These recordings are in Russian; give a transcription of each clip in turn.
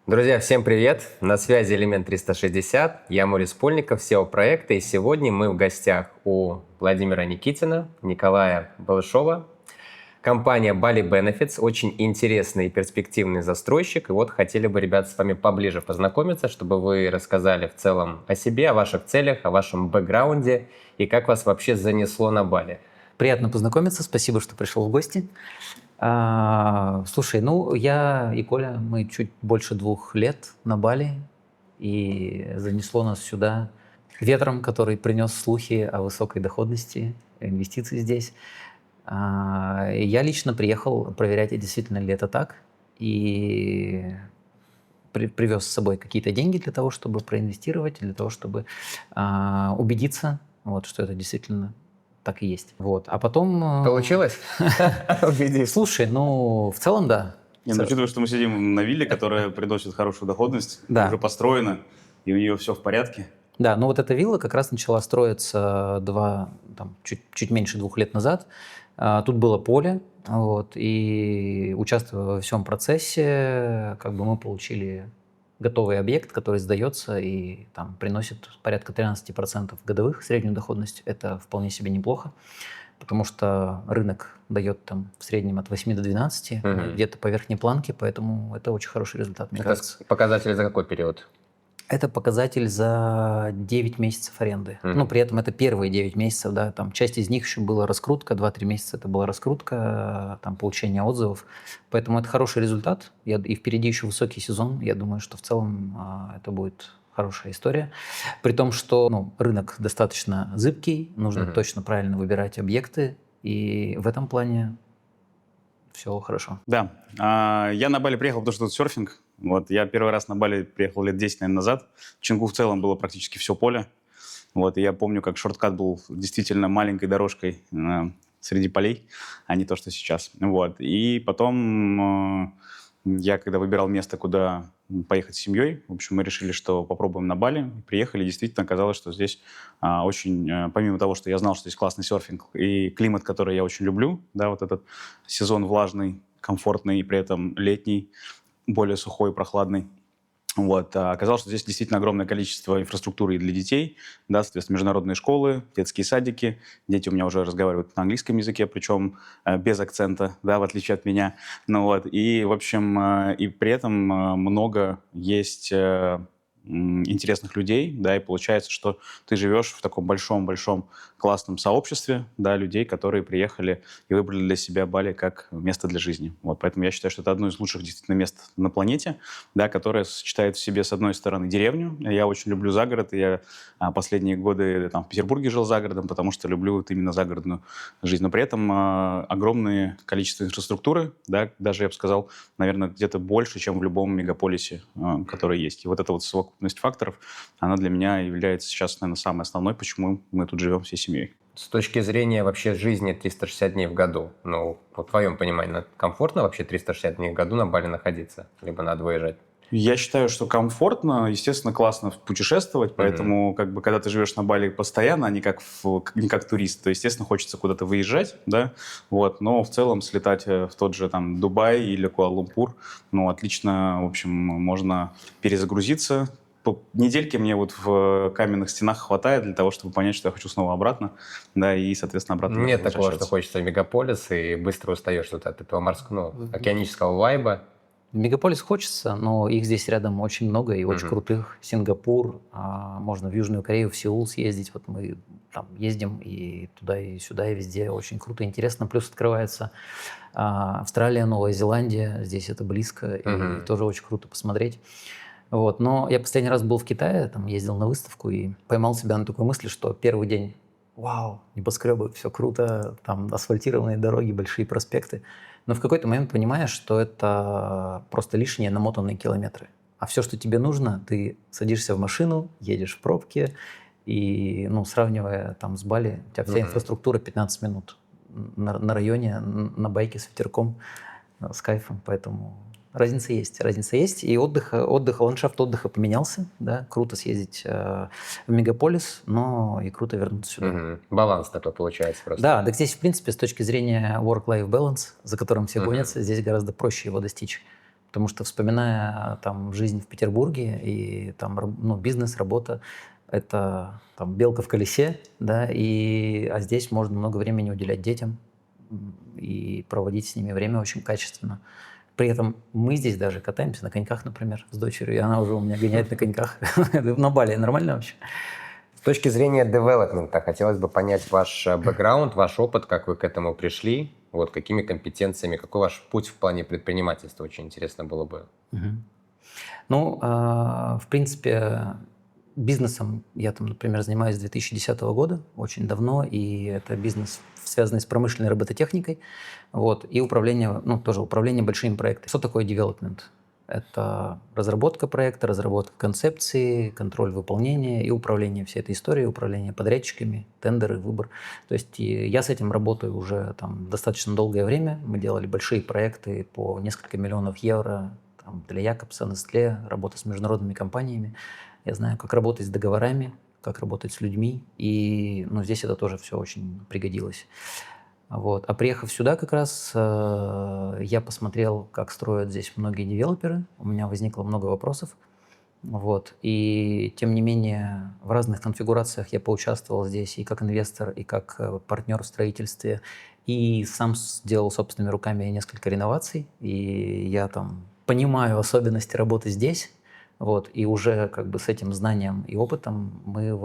Друзья, всем привет! На связи Элемент 360, я Морис Польников, SEO проекта, и сегодня мы в гостях у Владимира Никитина, Николая Балышова. Компания Bali Benefits, очень интересный и перспективный застройщик, и вот хотели бы, ребят, с вами поближе познакомиться, чтобы вы рассказали в целом о себе, о ваших целях, о вашем бэкграунде и как вас вообще занесло на Бали. Приятно познакомиться, спасибо, что пришел в гости. Слушай, я и Коля, мы чуть больше 2 лет на Бали, и занесло нас сюда ветром, который принес слухи о высокой доходности инвестиций здесь. Я лично приехал проверять, действительно ли это так, и привез с собой какие-то деньги для того, чтобы проинвестировать, для того, чтобы убедиться, что это действительно так и есть. А потом... Получилось? Слушай, в целом, да. Учитывая, что мы сидим на вилле, которая приносит хорошую доходность, да. Уже построена, и у нее все в порядке. Да, эта вилла как раз начала строиться чуть меньше 2 лет назад. Тут было поле, и участвуя во всем процессе, мы получили готовый объект, который сдается и приносит порядка 13% годовых среднюю доходность. Это вполне себе неплохо, потому что рынок дает в среднем от 8 до 12, где-то по верхней планке, поэтому это очень хороший результат, мне кажется. Показатель за какой период? Это показатель за 9 месяцев аренды. При этом это первые 9 месяцев, да, часть из них еще была раскрутка, 2-3 месяца это была раскрутка, получение отзывов. Поэтому это хороший результат. И впереди еще высокий сезон. Я думаю, что в целом это будет хорошая история. При том, что рынок достаточно зыбкий, нужно точно правильно выбирать объекты. И в этом плане все хорошо. Да. Я на Бали приехал, потому что тут серфинг. Я первый раз на Бали приехал лет 10, наверное, назад. В Чингу в целом было практически все поле. И я помню, как шорткат был действительно маленькой дорожкой среди полей, а не то, что сейчас. И потом я, когда выбирал место, куда поехать с семьей, в общем, мы решили, что попробуем на Бали. Приехали, действительно оказалось, что здесь очень, помимо того, что я знал, что здесь классный серфинг и климат, который я очень люблю, да, этот сезон влажный, комфортный и при этом летний, более сухой, прохладный. Оказалось, что здесь действительно огромное количество инфраструктуры и для детей, да, соответственно, международные школы, детские садики. Дети у меня уже разговаривают на английском языке, причем без акцента, да, в отличие от меня. И, в общем, и при этом много есть интересных людей, да, и получается, что ты живешь в таком большом-большом классном сообществе, да, людей, которые приехали и выбрали для себя Бали как место для жизни. Поэтому я считаю, что это одно из лучших действительно мест на планете, да, которое сочетает в себе, с одной стороны, деревню. Я очень люблю загород, и я последние годы в Петербурге жил за городом, потому что люблю именно загородную жизнь. Но при этом огромное количество инфраструктуры, да, даже, я бы сказал, наверное, где-то больше, чем в любом мегаполисе, который есть. И это совокупность факторов, она для меня является сейчас, наверное, самой основной, почему мы тут живем всей семьей. С точки зрения вообще жизни 360 дней в году, по твоем пониманию, комфортно вообще 360 дней в году на Бали находиться? Либо надо выезжать? Я считаю, что комфортно, естественно, классно путешествовать, поэтому когда ты живешь на Бали постоянно, а не как турист, то, естественно, хочется куда-то выезжать, да, но в целом слетать в тот же Дубай или Куала-Лумпур, отлично, в общем, можно перезагрузиться. По недельке мне в каменных стенах хватает для того, чтобы понять, что я хочу снова обратно, да, и, соответственно, обратно Нет такого, что хочется мегаполис и быстро устаешь от этого морского, океанического вайба. Мегаполис хочется, но их здесь рядом очень много и очень крутых. Сингапур, можно в Южную Корею, в Сеул съездить. Мы ездим и туда, и сюда, и везде. Очень круто, интересно. Плюс открывается Австралия, Новая Зеландия. Здесь это близко и тоже очень круто посмотреть. Но я последний раз был в Китае, ездил на выставку и поймал себя на такой мысли, что первый день вау, небоскребы, все круто, асфальтированные дороги, большие проспекты. Но в какой-то момент понимаешь, что это просто лишние намотанные километры. А все, что тебе нужно, ты садишься в машину, едешь в пробке, и, сравнивая с Бали, у тебя вся инфраструктура 15 минут на районе, на байке с ветерком, с кайфом, поэтому... Разница есть. И ландшафт отдыха поменялся, да, круто съездить в мегаполис, но и круто вернуться сюда. Баланс такой получается просто. Да, так здесь, в принципе, с точки зрения work-life balance, за которым все гонятся, здесь гораздо проще его достичь. Потому что, вспоминая там жизнь в Петербурге и там бизнес, работа, это там белка в колесе, да, а здесь можно много времени уделять детям и проводить с ними время очень качественно. При этом мы здесь даже катаемся на коньках, например, с дочерью, и она уже у меня гоняет на коньках. На Бали нормально вообще? С точки зрения девелопмента, хотелось бы понять ваш бэкграунд, ваш опыт, как вы к этому пришли, вот какими компетенциями, какой ваш путь в плане предпринимательства, очень интересно было бы. Ну, в принципе, бизнесом я там, например, занимаюсь с 2010 года, очень давно, и это бизнес, связанный с промышленной робототехникой, вот, и управление, тоже управление большими проектами. Что такое development? Это разработка проекта, разработка концепции, контроль выполнения и управление всей этой историей, управление подрядчиками, тендеры, выбор. То есть я с этим работаю уже там достаточно долгое время. Мы делали большие проекты по несколько миллионов евро там, для Якобса, Nestlé, работа с международными компаниями. Я знаю, как работать с договорами, как работать с людьми. И здесь это тоже все очень пригодилось. Вот. А приехав сюда как раз, я посмотрел, как строят здесь многие девелоперы. У меня возникло много вопросов. Вот. И тем не менее, в разных конфигурациях я поучаствовал здесь и как инвестор, и как партнер в строительстве. И сам сделал собственными руками несколько реноваций. И я там понимаю особенности работы здесь. Вот. И уже как бы с этим знанием и опытом мы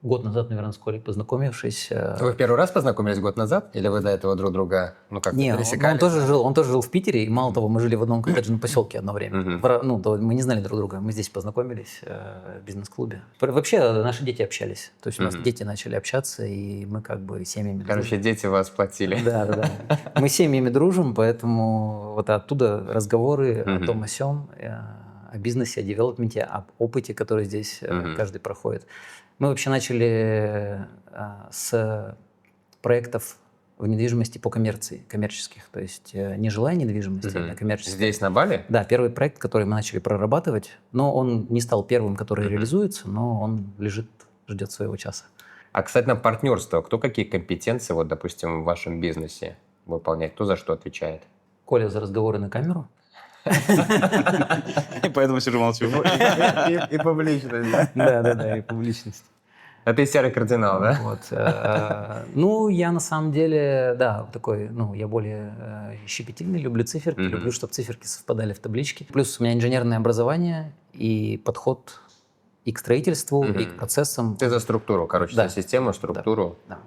год назад, наверное, с Колей познакомившись. Вы в первый раз познакомились год назад? Или вы до этого друг друга, Не, пересекались? он тоже жил в Питере, и мало того, мы жили в одном коттеджном поселке одно время. Мы не знали друг друга, мы здесь познакомились в бизнес-клубе. Вообще наши дети общались, то есть у нас дети начали общаться, и мы как бы семьями дружим. Дети вас платили. Да. Мы семьями дружим, поэтому вот оттуда разговоры о том, о сём, о бизнесе, о девелопменте, об опыте, который здесь каждый проходит. Мы вообще начали с проектов в недвижимости по коммерческих, то есть не жилая недвижимость, а коммерческая. Здесь, на Бали? Да, первый проект, который мы начали прорабатывать, но он не стал первым, который реализуется, но он лежит, ждет своего часа. А, кстати, на партнерство, кто какие компетенции, вот, допустим, в вашем бизнесе выполняет, кто за что отвечает? Коля за разговоры на камеру. И поэтому сижу молчу. И публичность. Да, и публичность. А ты серый кардинал, да? Вот. Я на самом деле, да, такой, я более щепетильный, люблю циферки, люблю, чтобы циферки совпадали в табличке. Плюс у меня инженерное образование и подход и к строительству, и к процессам. Ты за структуру, за систему, структуру. Да.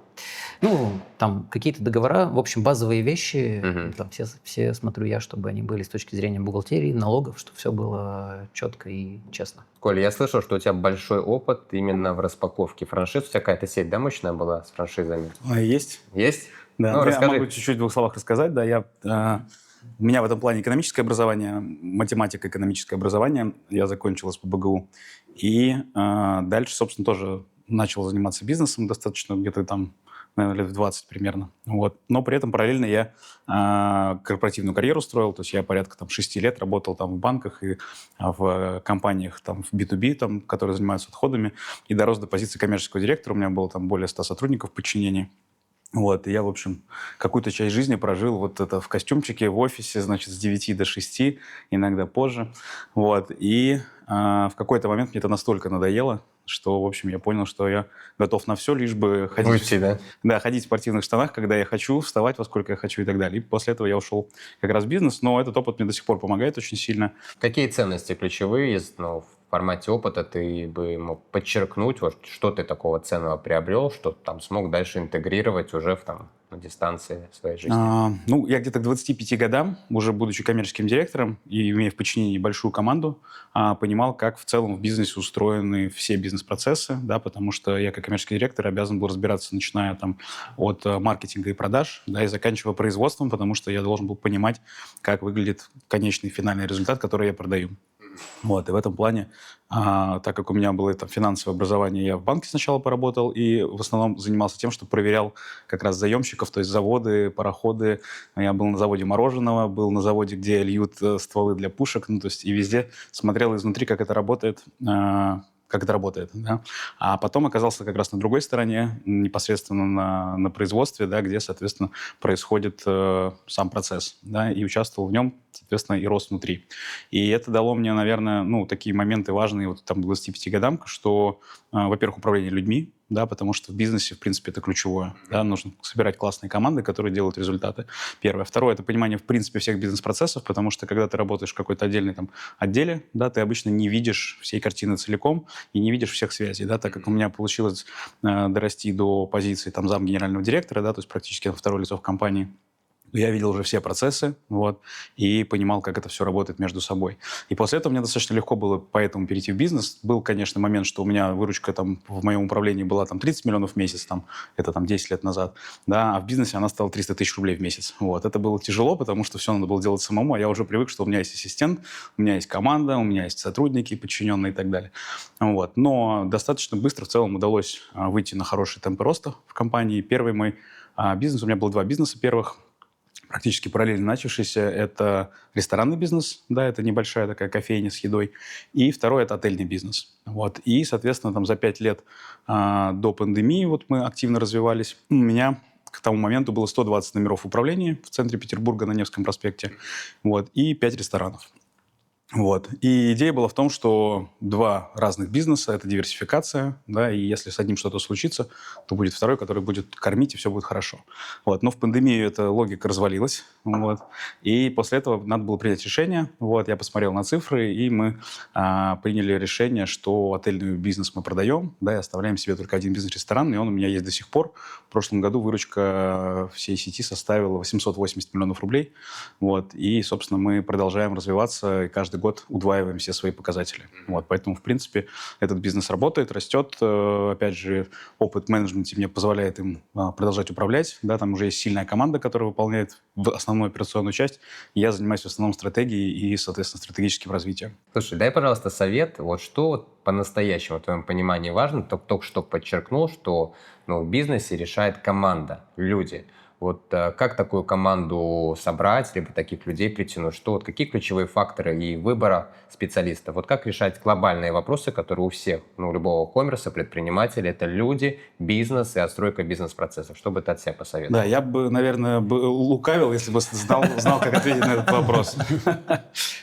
Там какие-то договора, в общем, базовые вещи, там все смотрю я, чтобы они были с точки зрения бухгалтерии, налогов, чтобы все было четко и честно. Коля, я слышал, что у тебя большой опыт именно в распаковке франшиз. У тебя какая-то сеть, да, мощная была с франшизами? Есть. Есть? Да, я могу чуть-чуть в двух словах рассказать. Да, у меня в этом плане экономическое образование, математика, экономическое образование. Я закончил СПбГУ. И дальше, собственно, тоже начал заниматься бизнесом достаточно где-то там, наверное, лет в 20 примерно. Вот. Но при этом параллельно я корпоративную карьеру строил. То есть я порядка 6 лет работал там в банках и в компаниях там, в B2B, там, которые занимаются отходами. И дорос до позиции коммерческого директора. У меня было там более 100 сотрудников в подчинении. Вот, и я, в общем, какую-то часть жизни прожил вот это в костюмчике, в офисе, значит, с 9 до 6, иногда позже. Вот, и в какой-то момент мне это настолько надоело, что, в общем, я понял, что я готов на все, лишь бы ходить... Уйти, да? Да, ходить в спортивных штанах, когда я хочу, вставать во сколько я хочу и так далее. И после этого я ушел как раз в бизнес, но этот опыт мне до сих пор помогает очень сильно. Какие ценности ключевые, в формате опыта ты бы мог подчеркнуть, вот, что ты такого ценного приобрел, что там смог дальше интегрировать уже на дистанции своей жизни? Я где-то к 25 годам, уже будучи коммерческим директором и имея в подчинении большую команду, понимал, как в целом в бизнесе устроены все бизнес-процессы, да, потому что я как коммерческий директор обязан был разбираться, начиная там от маркетинга и продаж, да, и заканчивая производством, потому что я должен был понимать, как выглядит конечный финальный результат, который я продаю. Вот, и в этом плане, так как у меня было там финансовое образование, я в банке сначала поработал и в основном занимался тем, что проверял как раз заемщиков, то есть заводы, пароходы. Я был на заводе мороженого, был на заводе, где льют стволы для пушек, то есть и везде смотрел изнутри, как это работает, да? А потом оказался как раз на другой стороне, непосредственно на производстве, да, где, соответственно, происходит сам процесс, да, и участвовал в нем соответственно, и рост внутри. И это дало мне, наверное, ну, такие моменты важные вот там к 25 годам, что, во-первых, управление людьми, да, потому что в бизнесе, в принципе, это ключевое. Да, нужно собирать классные команды, которые делают результаты. Первое. Второе – это понимание, в принципе, всех бизнес-процессов, потому что, когда ты работаешь в какой-то отдельной там отделе, да, ты обычно не видишь всей картины целиком и не видишь всех связей, да, так как у меня получилось дорасти до позиции там зам генерального директора, да, то есть практически второе лицо в компании. Я видел уже все процессы, вот, и понимал, как это все работает между собой. И после этого мне достаточно легко было поэтому перейти в бизнес. Был, конечно, момент, что у меня выручка там в моем управлении была там 30 миллионов в месяц, там, это там 10 лет назад, да, а в бизнесе она стала 300 тысяч рублей в месяц. Вот. Это было тяжело, потому что все надо было делать самому, а я уже привык, что у меня есть ассистент, у меня есть команда, у меня есть сотрудники, подчиненные и так далее. Вот. Но достаточно быстро в целом удалось выйти на хорошие темпы роста в компании. Первый мой бизнес, у меня было два бизнеса первых, практически параллельно начавшийся, это ресторанный бизнес, да, это небольшая такая кофейня с едой, и второй – это отельный бизнес. Вот. И, соответственно, там за 5 лет до пандемии вот мы активно развивались. У меня к тому моменту было 120 номеров управления в центре Петербурга на Невском проспекте, вот, и 5 ресторанов. Вот. И идея была в том, что два разных бизнеса – это диверсификация, да, и если с одним что-то случится, то будет второй, который будет кормить, и все будет хорошо. Вот. Но в пандемию эта логика развалилась, вот, и после этого надо было принять решение. Вот. Я посмотрел на цифры, и мы приняли решение, что отельный бизнес мы продаем, да, и оставляем себе только один бизнес-ресторан, и он у меня есть до сих пор. В прошлом году выручка всей сети составила 880 миллионов рублей, вот, и, собственно, мы продолжаем развиваться, и каждый год удваиваем все свои показатели. Вот, поэтому, в принципе, этот бизнес работает, растет. Опять же, опыт в менеджменте мне позволяет им продолжать управлять. Да, там уже есть сильная команда, которая выполняет основную операционную часть. И я занимаюсь в основном стратегией и, соответственно, стратегическим развитием. Слушай, дай, пожалуйста, совет, вот что вот по-настоящему, в твоем понимании, важно. Только что подчеркнул, что в бизнесе решает команда, люди. Вот как такую команду собрать, либо таких людей притянуть? Что, вот какие ключевые факторы и выбора специалистов? Вот как решать глобальные вопросы, которые у всех, у любого коммерса, предпринимателя, это люди, бизнес и отстройка бизнес-процессов. Что бы ты от себя посоветовал? Да, я бы, наверное, лукавил, если бы знал, как ответить на этот вопрос.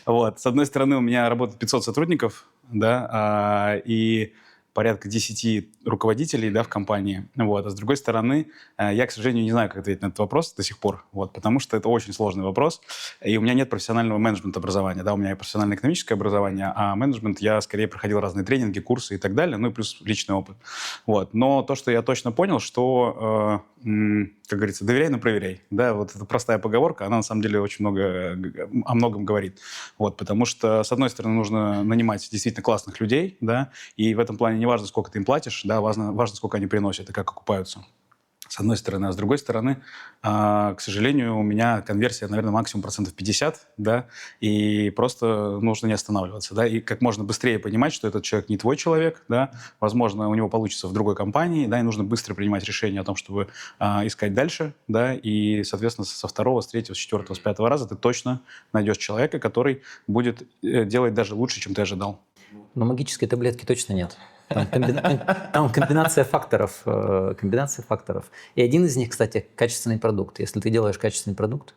Вот. С одной стороны, у меня работает 500 сотрудников, да, и порядка 10 руководителей, да, в компании. Вот. А с другой стороны, я, к сожалению, не знаю, как ответить на этот вопрос до сих пор, вот, потому что это очень сложный вопрос, и у меня нет профессионального менеджмент-образования. Да, у меня профессиональное экономическое образование, а менеджмент я скорее проходил разные тренинги, курсы и так далее, ну и плюс личный опыт. Вот. Но то, что я точно понял, что, как говорится, доверяй, но проверяй. Да, вот эта простая поговорка, она на самом деле очень много о многом говорит. Вот, потому что, с одной стороны, нужно нанимать действительно классных людей, да, и в этом плане не важно, сколько ты им платишь, да, важно, сколько они приносят и как окупаются. С одной стороны. А с другой стороны, к сожалению, у меня конверсия, наверное, максимум 50%, да, и просто нужно не останавливаться, да, и как можно быстрее понимать, что этот человек не твой человек, да, возможно, у него получится в другой компании, да, и нужно быстро принимать решение о том, чтобы искать дальше, да, и, соответственно, со второго, с третьего, с четвертого, с пятого раза ты точно найдешь человека, который будет делать даже лучше, чем ты ожидал. Но магической таблетки точно нет. Там комбинация факторов. И один из них, кстати, качественный продукт. Если ты делаешь качественный продукт,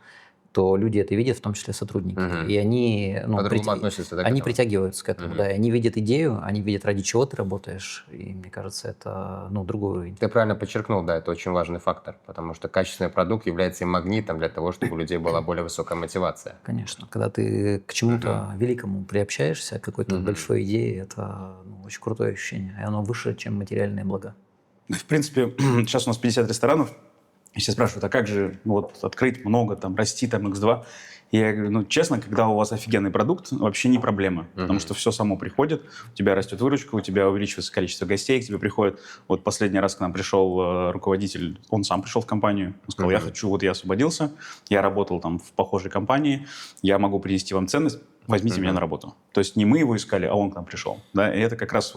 то люди это видят, в том числе сотрудники. И они, по-другому относятся, да, они притягиваются к этому. Да, и они видят идею, они видят, ради чего ты работаешь. И мне кажется, это другой уровень. Ты правильно подчеркнул, да, это очень важный фактор, потому что качественный продукт является и магнитом для того, чтобы у людей была более высокая мотивация. Конечно. Когда ты к чему-то великому приобщаешься, к какой-то большой идее, это очень крутое ощущение. И оно выше, чем материальные блага. В принципе, сейчас у нас 50 ресторанов. И все спрашивают, а как же открыть много, там, расти, там, X2? И я говорю, честно, когда у вас офигенный продукт, вообще не проблема, потому что все само приходит, у тебя растет выручка, у тебя увеличивается количество гостей, к тебе приходит. Вот последний раз к нам пришел руководитель, он сам пришел в компанию, он сказал, я хочу, я освободился, я работал там в похожей компании, я могу принести вам ценность, возьмите меня на работу. То есть не мы его искали, а он к нам пришел. Да? И это как раз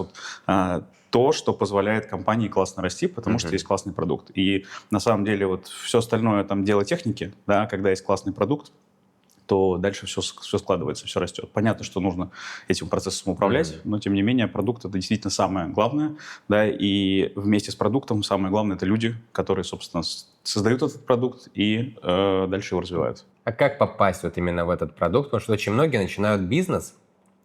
то, что позволяет компании классно расти, потому что есть классный продукт. И на самом деле все остальное там дело техники, да, когда есть классный продукт, то дальше все складывается, все растет. Понятно, что нужно этим процессом управлять, но, тем не менее, продукт – это действительно самое главное, да, и вместе с продуктом самое главное – это люди, которые, собственно, создают этот продукт и дальше его развивают. А как попасть вот именно в этот продукт? Потому что очень многие начинают бизнес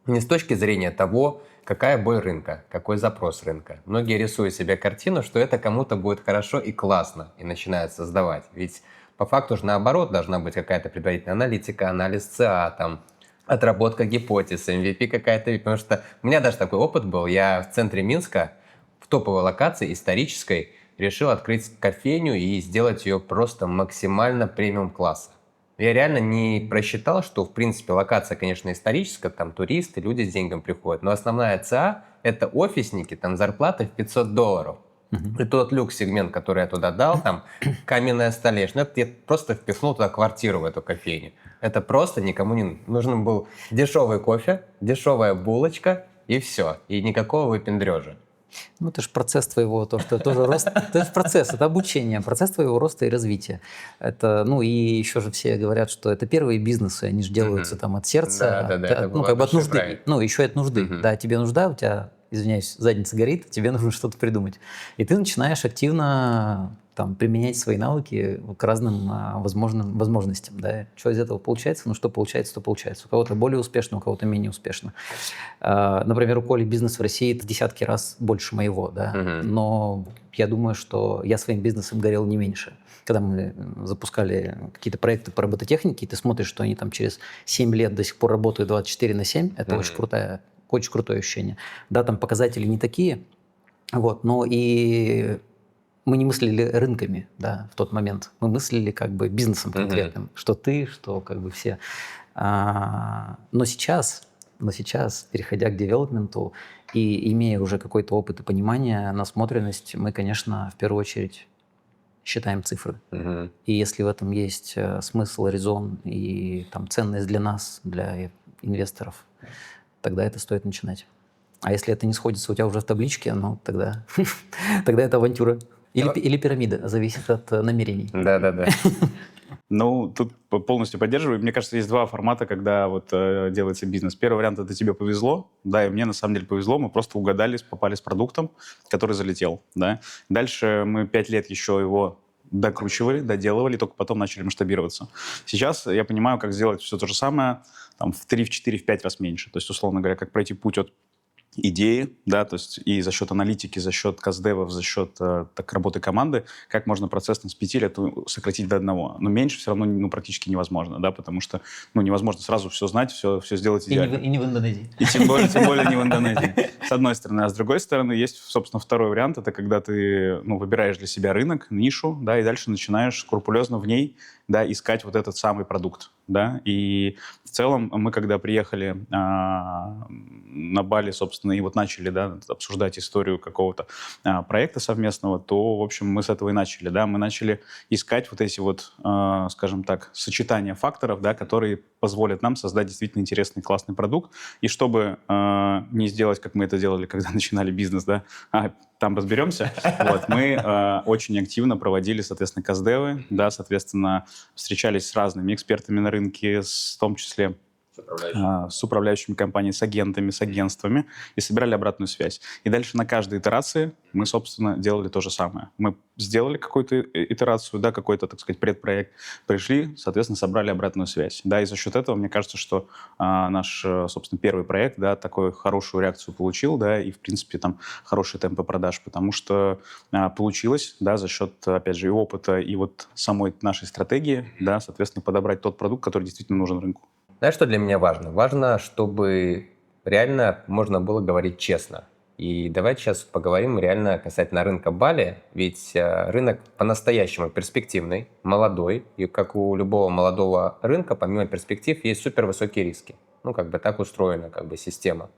не с точки зрения того, какая боль рынка, какой запрос рынка. Многие рисуют себе картину, что это кому-то будет хорошо и классно, и начинают создавать. Ведь по факту же наоборот должна быть какая-то предварительная аналитика, анализ ЦА, там, отработка гипотез, MVP какая-то. Потому что у меня даже такой опыт был. Я в центре Минска, в топовой локации исторической, решил открыть кофейню и сделать ее просто максимально премиум-класса. Я реально не просчитал, что, в принципе, локация, конечно, историческая, там туристы, люди с деньгами приходят, но основная ЦА – это офисники, там зарплата в $500. И тот люкс-сегмент, который я туда дал, там каменная столешница, это я просто впихнул туда квартиру в эту кофейню. Это просто никому не нужен был дешевый кофе, дешевая булочка и все. И никакого выпендрежа. Ну, это же процесс твоего, то, что тоже рост, это же процесс, это обучение, процесс твоего роста и развития. Это, ну, и еще же все говорят, что это первые бизнесы, они же делаются там от сердца, это ну, как бы от нужды, правильно. ну, еще и от нужды. Да, тебе нужда, у тебя, извиняюсь, задница горит, тебе нужно что-то придумать. И ты начинаешь активно там применять свои навыки к разным возможным возможностям. Да. Что из этого получается? Ну, что получается, то получается. У кого-то более успешно, у кого-то менее успешно. Например, у Коли бизнес в России это в десятки раз больше моего, да. Но я думаю, что я своим бизнесом горел не меньше. Когда мы запускали какие-то проекты по робототехнике, и ты смотришь, что они там через 7 лет до сих пор работают 24/7, это очень крутое ощущение. Да, там показатели не такие, вот, но и мы не мыслили рынками, да, в тот момент. Мы мыслили как бы бизнесом конкретным, что ты, что как бы все. Но сейчас, переходя к девелопменту и имея уже какой-то опыт и понимание, насмотренность, мы, конечно, в первую очередь считаем цифры. И если в этом есть смысл, резон и там, ценность для нас, для инвесторов, тогда это стоит начинать. А если это не сходится у тебя уже в табличке, ну, тогда это авантюра. Или пирамида, зависит от намерений. Да. Ну, тут полностью поддерживаю. Мне кажется, есть два формата, когда вот делается бизнес. Первый вариант – это тебе повезло, да, и мне на самом деле повезло, мы просто угадали, попали с продуктом, который залетел, да. Дальше мы 5 лет еще его докручивали, доделывали, только потом начали масштабироваться. Сейчас я понимаю, как сделать все то же самое там, в 3, в 4, в 5 раз меньше. То есть, условно говоря, как пройти путь от идеи, да, то есть и за счет аналитики, за счет каздевов, за счет так, работы команды, как можно процесс с 5 лет сократить до 1. Но меньше все равно ну, практически невозможно, да, потому что ну, невозможно сразу все знать, все сделать идеально. И не в Индонезии. И тем более не в Индонезии. С одной стороны. А с другой стороны, есть, собственно, второй вариант. Это когда ты ну, выбираешь для себя рынок, нишу, да, и дальше начинаешь скрупулезно в ней да, искать вот этот самый продукт. Да? И в целом мы, когда приехали на Бали, собственно, и вот начали да, обсуждать историю какого-то проекта совместного, то, в общем, мы с этого и начали. Да? Мы начали искать вот эти вот, скажем так, сочетания факторов, да, которые позволят нам создать действительно интересный, классный продукт. И чтобы не сделать, как мы это делали, когда начинали бизнес, да, там разберемся, вот, мы очень активно проводили, соответственно, каздевы, да, соответственно, встречались с разными экспертами на рынке, в том числе с управляющими компаниями, с агентами, с агентствами, и собирали обратную связь. И дальше на каждой итерации мы, собственно, делали то же самое. Мы сделали какую-то итерацию, да, какой-то, так сказать, предпроект, пришли, соответственно, собрали обратную связь. Да, и за счет этого, мне кажется, что наш, собственно, первый проект, да, такую хорошую реакцию получил, да, и, в принципе, там, хорошие темпы продаж, потому что получилось, да, за счет, опять же, и опыта, и вот самой нашей стратегии, да, соответственно, подобрать тот продукт, который действительно нужен рынку. Знаешь, что для меня важно? Важно, чтобы реально можно было говорить честно. И давайте сейчас поговорим реально касательно рынка Бали. Ведь рынок по-настоящему перспективный, молодой. И как у любого молодого рынка, помимо перспектив, есть супервысокие риски. Ну, как бы так устроена как бы система.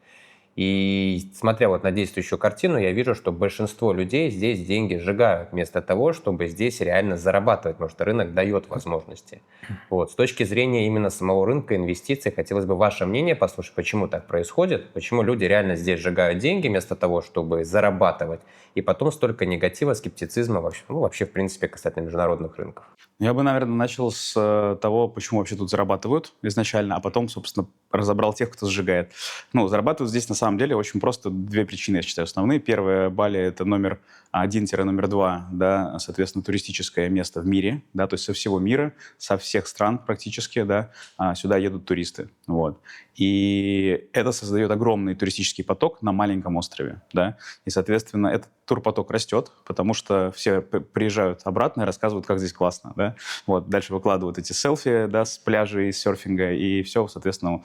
И смотря вот на действующую картину, я вижу, что большинство людей здесь деньги сжигают вместо того, чтобы здесь реально зарабатывать, потому что рынок дает возможности. Вот. С точки зрения именно самого рынка инвестиций, хотелось бы ваше мнение послушать, почему так происходит, почему люди реально здесь сжигают деньги вместо того, чтобы зарабатывать, и потом столько негатива, скептицизма вообще, ну, вообще в принципе, касательно международных рынков. Я бы, наверное, начал с того, почему вообще тут зарабатывают изначально, а потом, собственно, разобрал тех, кто сжигает. Ну, зарабатывают здесь на самом деле очень просто две причины, я считаю, основные. Первая, Бали — это номер 1-номер 2, да, соответственно, туристическое место в мире, да, то есть со всего мира, со всех стран практически, да, сюда едут туристы, вот. И это создает огромный туристический поток на маленьком острове, да, и, соответственно, этот турпоток растет, потому что все приезжают обратно и рассказывают, как здесь классно, да, вот, дальше выкладывают эти селфи, да, с пляжей, с серфинга, и все, соответственно,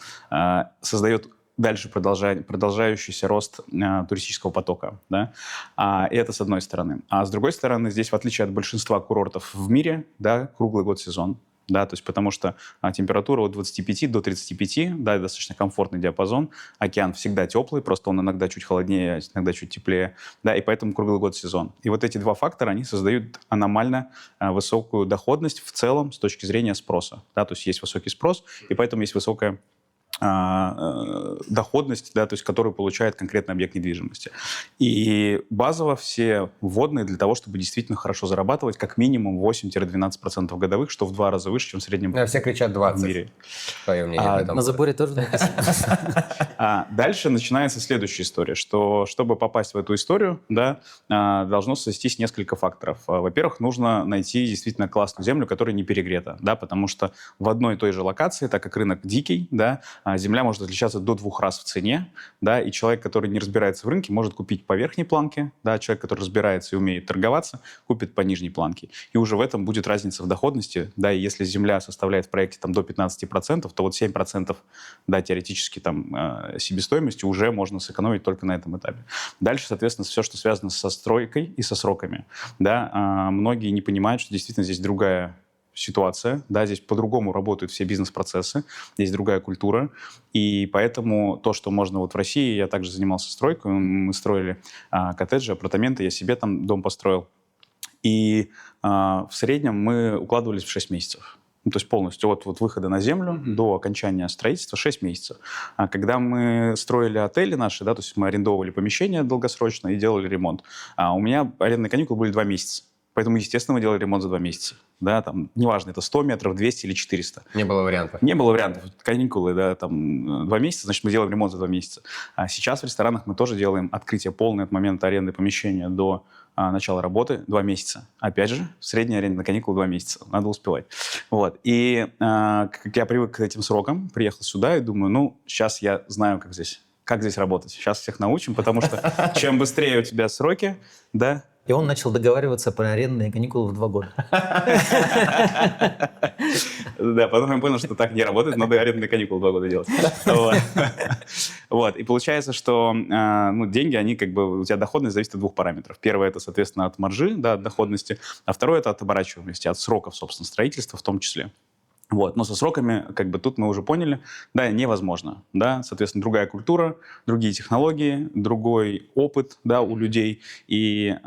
создает дальше продолжающийся рост туристического потока. Да? И это с одной стороны. А с другой стороны, здесь, в отличие от большинства курортов в мире, да, круглый год сезон. Да, то есть потому что температура от 25 до 35, да, достаточно комфортный диапазон. Океан всегда теплый, просто он иногда чуть холоднее, иногда чуть теплее. Да, и поэтому круглый год сезон. И вот эти два фактора, они создают аномально высокую доходность в целом с точки зрения спроса. Да, то есть есть высокий спрос, и поэтому есть высокая доходность, да, то есть которую получает конкретный объект недвижимости. И базово все вводные для того, чтобы действительно хорошо зарабатывать, как минимум 8-12% годовых, что в 2 раза выше, чем в среднем Все кричат 20. в мире. Твое мнение по этому На заборе тоже написано. Дальше начинается следующая история, что чтобы попасть в эту историю, да, должно сойтись несколько факторов. Во-первых, нужно найти действительно классную землю, которая не перегрета, да, потому что в одной и той же локации, так как рынок дикий, да, земля может отличаться до 2 раз в цене, да, и человек, который не разбирается в рынке, может купить по верхней планке, да, человек, который разбирается и умеет торговаться, купит по нижней планке. И уже в этом будет разница в доходности, да, и если земля составляет в проекте там до 15%, то вот 7%, да, теоретически там себестоимости уже можно сэкономить только на этом этапе. Дальше, соответственно, все, что связано со стройкой и со сроками, да, многие не понимают, что действительно здесь другая ситуация, да, здесь по-другому работают все бизнес-процессы, здесь другая культура, и поэтому то, что можно вот в России, я также занимался стройкой, мы строили коттеджи, апартаменты, я себе там дом построил, и в среднем мы укладывались в 6 месяцев. Ну, то есть полностью от выхода на землю до окончания строительства 6 месяцев. А когда мы строили отели наши, да, то есть мы арендовали помещение долгосрочно и делали ремонт, у меня арендные каникулы были 2 месяца. Поэтому, естественно, мы делали ремонт за 2 месяца. Да, там, неважно, это 100 метров, 200 или 400. Не было вариантов. Не было вариантов. Каникулы, да, там 2 месяца, значит, мы делаем ремонт за 2 месяца. А сейчас в ресторанах мы тоже делаем открытие полное от момента аренды помещения до начала работы 2 месяца. Опять же, средняя аренда на каникулы 2 месяца. Надо успевать. Вот. И как я привык к этим срокам, приехал сюда и думаю, ну, сейчас я знаю, как здесь работать. Сейчас всех научим, потому что чем быстрее у тебя сроки, да. И он начал договариваться про арендные каникулы в 2 года. Да, потом я понял, что так не работает, надо арендные каникулы 2 года делать. Вот. И получается, что деньги, они как бы, у тебя доходность зависит от 2 параметров. Первое, это, соответственно, от маржи, да, от доходности, а второе, это от оборачиваемости, от сроков, собственно, строительства в том числе. Вот. Но со сроками, как бы тут мы уже поняли, да, невозможно, да, соответственно, другая культура, другие технологии, другой опыт, да, у людей, и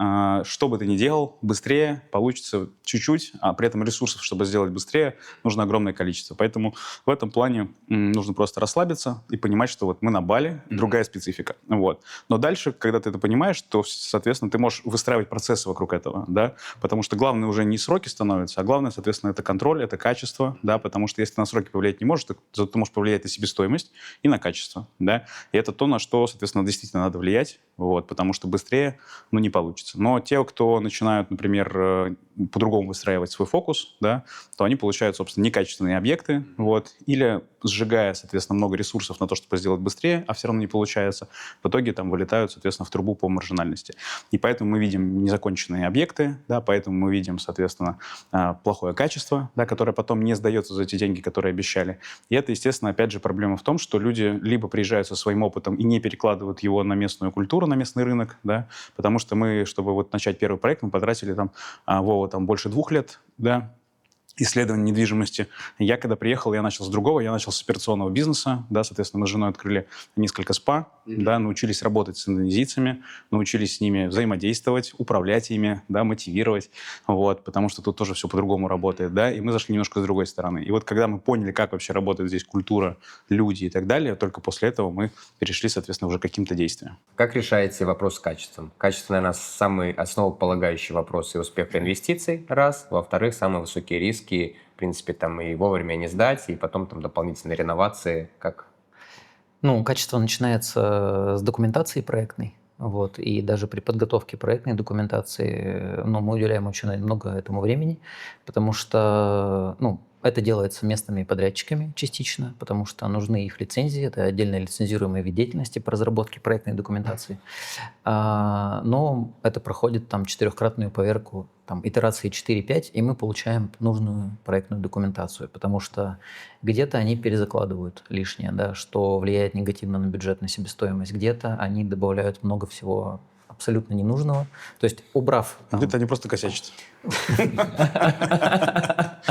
что бы ты ни делал, быстрее получится чуть-чуть, а при этом ресурсов, чтобы сделать быстрее, нужно огромное количество. Поэтому в этом плане нужно просто расслабиться и понимать, что вот мы на Бали, другая специфика, вот. Но дальше, когда ты это понимаешь, то, соответственно, ты можешь выстраивать процессы вокруг этого, да, потому что главное уже не сроки становятся, а главное, соответственно, это контроль, это качество, да, потому что если ты на сроки повлиять не можешь, то ты можешь повлиять на себестоимость и на качество, да, и это то, на что, соответственно, действительно надо влиять, вот, потому что быстрее, не получится. Но те, кто начинают, например, по-другому выстраивать свой фокус, да, то они получают, собственно, некачественные объекты, вот, или сжигая, соответственно, много ресурсов на то, чтобы сделать быстрее, а все равно не получается, в итоге там вылетают, соответственно, в трубу по маржинальности. И поэтому мы видим незаконченные объекты, да, поэтому мы видим, соответственно, плохое качество, да, которое потом не сдается за те деньги, которые обещали. И это, естественно, опять же, проблема в том, что люди либо приезжают со своим опытом и не перекладывают его на местную культуру, на местный рынок, да, потому что мы, чтобы вот начать первый проект, мы потратили там больше 2 лет, да, исследования недвижимости. Я когда приехал, я начал с другого, я начал с операционного бизнеса, да, соответственно, мы с женой открыли несколько спа, да, научились работать с индонезийцами, научились с ними взаимодействовать, управлять ими, да, мотивировать, вот, потому что тут тоже все по-другому работает, да, и мы зашли немножко с другой стороны. И вот когда мы поняли, как вообще работает здесь культура, люди и так далее, только после этого мы перешли, соответственно, уже к каким-то действиям. Как решаете вопрос с качеством? Качество, наверное, самый основополагающий вопрос и успеха инвестиций, раз. Во-вторых, самые высокие риски, в принципе, там и вовремя не сдать, и потом там дополнительные реновации, как... Ну, качество начинается с документации проектной. Вот, и даже при подготовке проектной документации, ну, мы уделяем очень много этому времени, потому что, ну, это делается местными подрядчиками частично, потому что нужны их лицензии, это отдельно лицензируемые вид деятельности по разработке проектной документации. Но это проходит там 4-кратную поверку, там итерации 4-5, и мы получаем нужную проектную документацию, потому что где-то они перезакладывают лишнее, да, что влияет негативно на бюджет, на себестоимость, где-то они добавляют много всего абсолютно ненужного. То есть убрав... Где-то они просто косячат.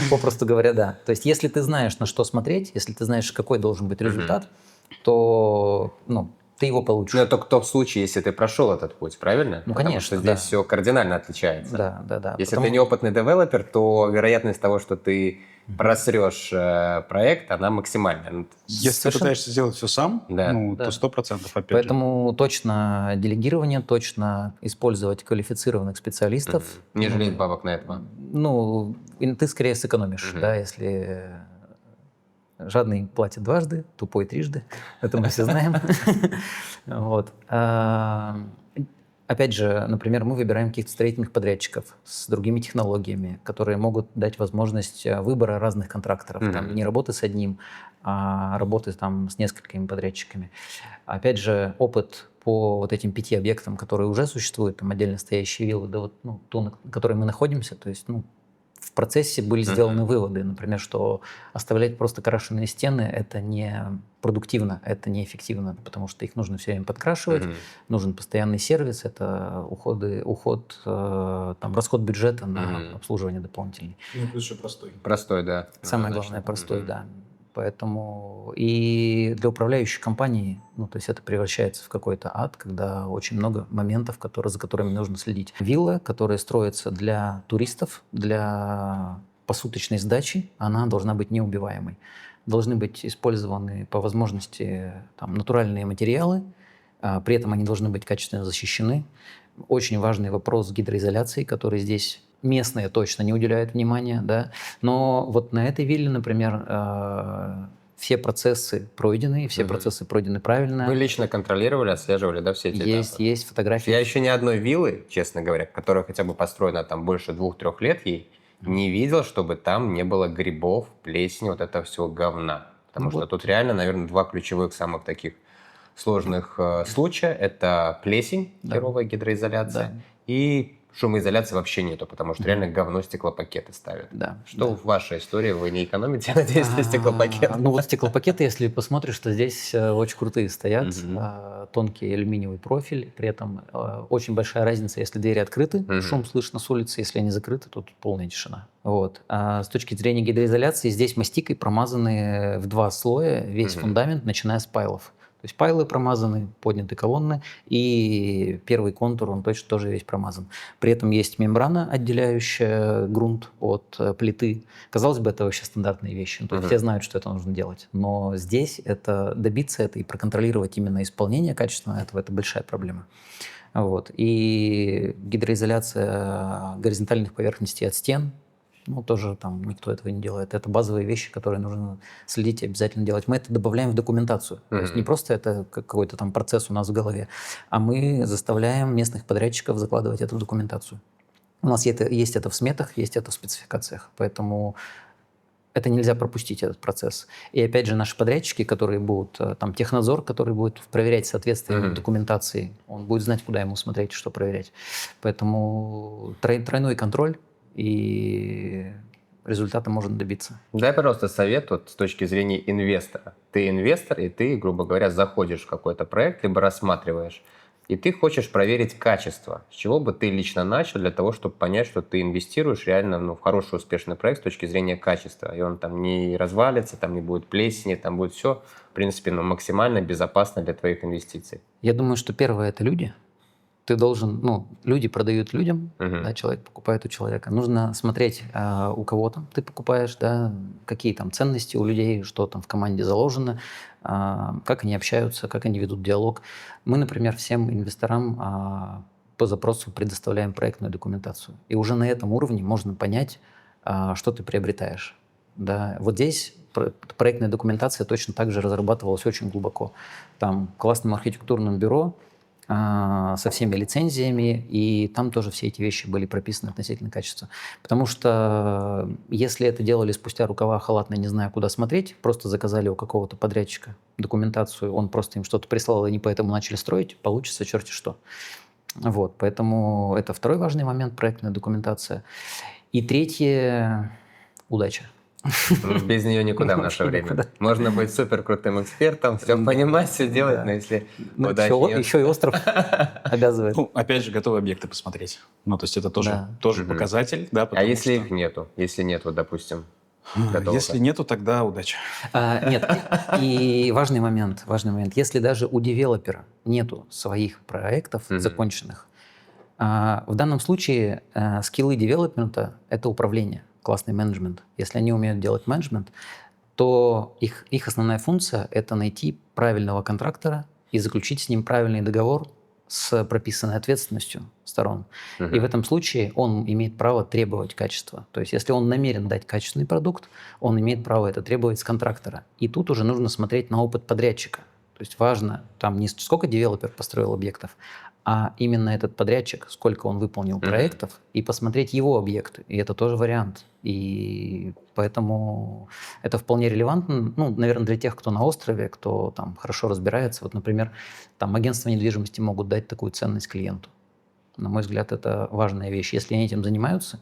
Попросту говоря, да. То есть если ты знаешь, на что смотреть, если ты знаешь, какой должен быть результат, то, ну, ты его получишь. Ну, это только в случае, если ты прошел этот путь, правильно? Ну, Потому конечно, что здесь да. все кардинально отличается. Да. Если ты неопытный девелопер, то вероятность того, что ты просрешь проект, она максимальная. Ну, Если ты пытаешься сделать все сам, Да. ну, Да. то 100% опять же. Поэтому точно делегирование, точно использовать квалифицированных специалистов. не жалеть бабок на это. Ну, и ты скорее сэкономишь, да, если жадный платит дважды, тупой трижды. Это мы все знаем. Вот. Опять же, например, мы выбираем каких-то строительных подрядчиков с другими технологиями, которые могут дать возможность выбора разных контракторов. Там, не работы с одним, а работы там, с несколькими подрядчиками. Опять же, опыт по вот этим 5 объектам, которые уже существуют, там отдельно стоящие виллы, да, вот, ну, то, на которой мы находимся, то есть, ну, в процессе были сделаны выводы, например, что оставлять просто крашеные стены – это не продуктивно, это неэффективно, потому что их нужно все время подкрашивать, нужен постоянный сервис, это уход, там, расход бюджета на обслуживание дополнительный. Ну, плюс еще простой. Простой, да. Самое главное – простой, да. Поэтому и для управляющей компании, ну, то есть это превращается в какой-то ад, когда очень много моментов, за которыми нужно следить. Вилла, которая строится для туристов, для посуточной сдачи, она должна быть неубиваемой. Должны быть использованы по возможности там, натуральные материалы, при этом они должны быть качественно защищены. Очень важный вопрос с гидроизоляцией, который здесь местные точно не уделяют внимания, да. Но вот на этой вилле, например, все процессы пройдены, все процессы пройдены правильно. Вы лично контролировали, отслеживали, да, все эти этапы? Есть фотографии. Я еще ни одной виллы, честно говоря, которая хотя бы построена там больше 2-3 лет ей, не видел, чтобы там не было грибов, плесени, вот этого всего говна. Потому что тут реально, наверное, 2 ключевых самых таких сложных случая. Это плесень, херовая гидроизоляция, и шумоизоляции вообще нету, потому что реально говно стеклопакеты ставят. Да. Что в вашей истории? Вы не экономите, надеюсь, на стеклопакеты? Ну вот стеклопакеты, если посмотришь, то здесь очень крутые стоят. Тонкий алюминиевый профиль. При этом очень большая разница, если двери открыты, шум слышно с улицы, если они закрыты, тут полная тишина. Вот. А с точки зрения гидроизоляции, здесь мастикой промазаны в 2 слоя весь фундамент, начиная с пайлов. То есть пайлы промазаны, подняты колонны, и первый контур, он точно тоже весь промазан. При этом есть мембрана, отделяющая грунт от плиты. Казалось бы, это вообще стандартные вещи. То есть все знают, что это нужно делать. Но здесь добиться это и проконтролировать именно исполнение качественного этого – это большая проблема. Вот. И гидроизоляция горизонтальных поверхностей от стен – ну, тоже там никто этого не делает. Это базовые вещи, которые нужно следить и обязательно делать. Мы это добавляем в документацию. То есть не просто это какой-то там процесс у нас в голове, а мы заставляем местных подрядчиков закладывать это в документацию. У нас есть это в сметах, есть это в спецификациях. Поэтому это нельзя пропустить, этот процесс. И опять же, наши подрядчики, которые будут, там, технадзор, который будет проверять соответствие документации, он будет знать, куда ему смотреть, что проверять. Поэтому тройной контроль, и результата можно добиться. Дай, пожалуйста, совет вот, с точки зрения инвестора. Ты инвестор, и ты, грубо говоря, заходишь в какой-то проект, либо рассматриваешь. и ты хочешь проверить качество. С чего бы ты лично начал для того, чтобы понять, что ты инвестируешь реально в хороший, успешный проект с точки зрения качества, и он там не развалится, там не будет плесени, там будет все, в принципе, максимально безопасно для твоих инвестиций? Я думаю, что первое – это люди. Ты должен, люди продают людям, да, человек покупает у человека. Нужно смотреть, у кого там ты покупаешь, да, какие там ценности у людей, что там в команде заложено, как они общаются, как они ведут диалог. Мы, например, всем инвесторам по запросу предоставляем проектную документацию. И уже на этом уровне можно понять, что ты приобретаешь. Да. Вот здесь проектная документация точно так же разрабатывалась очень глубоко. Там классным архитектурным бюро, со всеми лицензиями, и там тоже все эти вещи были прописаны относительно качества. Потому что если это делали спустя рукава халатно, не зная, куда смотреть, просто заказали у какого-то подрядчика документацию, он просто им что-то прислал, и они поэтому начали строить, получится черти что. Вот, поэтому это второй важный момент, проектная документация. И третье – удача. Без нее никуда в наше время. Можно быть супер крутым экспертом, все понимать, все делать, но если еще и остров обязывает. Опять же, готовые объекты посмотреть. То есть это тоже показатель. Да, а если их нету? Если нет, допустим, если нету, тогда удача. Нет. И важный момент. Если даже у девелопера нету своих проектов законченных, в данном случае скиллы девелопмента – это управление, классный менеджмент. Если они умеют делать менеджмент, то их основная функция – это найти правильного контрактора и заключить с ним правильный договор с прописанной ответственностью сторон. И в этом случае он имеет право требовать качества. То есть если он намерен дать качественный продукт, он имеет право это требовать с контрактора. И тут уже нужно смотреть на опыт подрядчика. То есть важно там не сколько девелопер построил объектов, а именно этот подрядчик, сколько он выполнил проектов, и посмотреть его объекты. И это тоже вариант. И поэтому это вполне релевантно, наверное, для тех, кто на острове, кто там хорошо разбирается. Вот, например, там агентства недвижимости могут дать такую ценность клиенту. На мой взгляд, это важная вещь. Если они этим занимаются,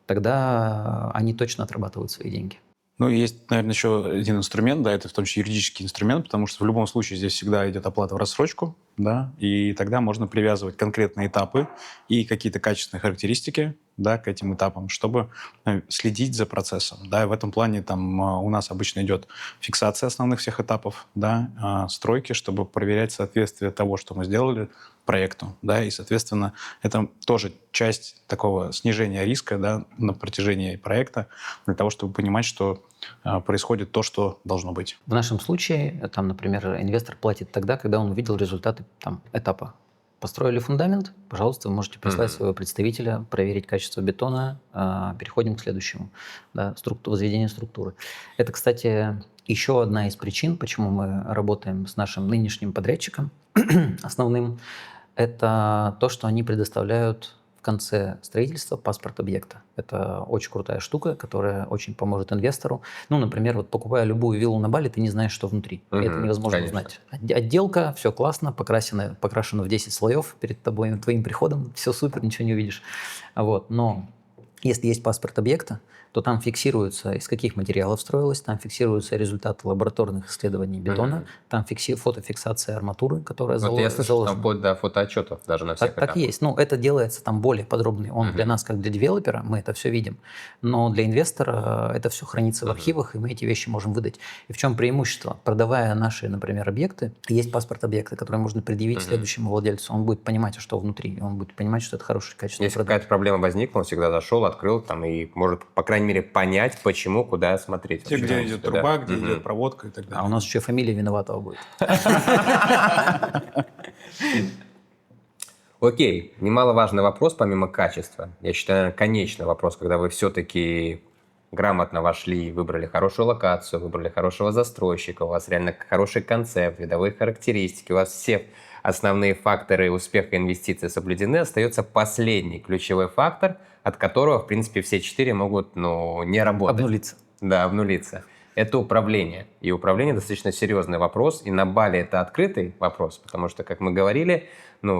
тогда они точно отрабатывают свои деньги. Есть, наверное, еще один инструмент, да, это в том числе юридический инструмент, потому что в любом случае здесь всегда идет оплата в рассрочку, да, и тогда можно привязывать конкретные этапы и какие-то качественные характеристики, да, к этим этапам, чтобы следить за процессом, да, и в этом плане там у нас обычно идет фиксация основных всех этапов, да, стройки, чтобы проверять соответствие того, что мы сделали, проекту, да, и, соответственно, это тоже часть такого снижения риска, да, на протяжении проекта, для того, чтобы понимать, что происходит то, что должно быть. В нашем случае, там, например, инвестор платит тогда, когда он увидел результаты этапа. Построили фундамент, пожалуйста, вы можете прислать своего представителя, проверить качество бетона, переходим к следующему, да, возведению структуры. Это, кстати, еще одна из причин, почему мы работаем с нашим нынешним подрядчиком основным, это то, что они предоставляют в конце строительства паспорт объекта. Это очень крутая штука, которая очень поможет инвестору. Например, покупая любую виллу на Бали, ты не знаешь, что внутри. И это невозможно узнать. Отделка, все классно, покрашено в 10 слоев перед тобой, твоим приходом, все супер, ничего не увидишь. Но если есть паспорт объекта, то там фиксируется, из каких материалов строилось, там фиксируются результаты лабораторных исследований бетона, там фотофиксация арматуры, которая заложена. Я слышал, там вплоть до фотоотчетов даже на всех этапах. Так и есть. Это делается там более подробный. Для нас, как для девелопера, мы это все видим. Но для инвестора это все хранится в архивах, и мы эти вещи можем выдать. И в чем преимущество? Продавая наши, например, объекты, есть паспорт объекта, который можно предъявить следующему владельцу. Он будет понимать, что внутри, он будет понимать, что это хороший, качественный продукт. Если какая-то проблема возникла, он всегда зашел, открыл там и может, по крайней мере, понять, почему, куда смотреть. Где идет труба, где идет проводка и так далее. А у нас еще фамилия виноватого будет. Окей, немаловажный вопрос, помимо качества. Я считаю, наверное, конечный вопрос, когда вы все-таки грамотно вошли, выбрали хорошую локацию, выбрали хорошего застройщика, у вас реально хороший концепт, видовые характеристики, у вас все основные факторы успеха инвестиций соблюдены, остается последний ключевой фактор, от которого, в принципе, все 4 могут не работать. Обнулиться. Да, обнулиться. Это управление. И управление достаточно серьезный вопрос. И на Бали это открытый вопрос, потому что, как мы говорили,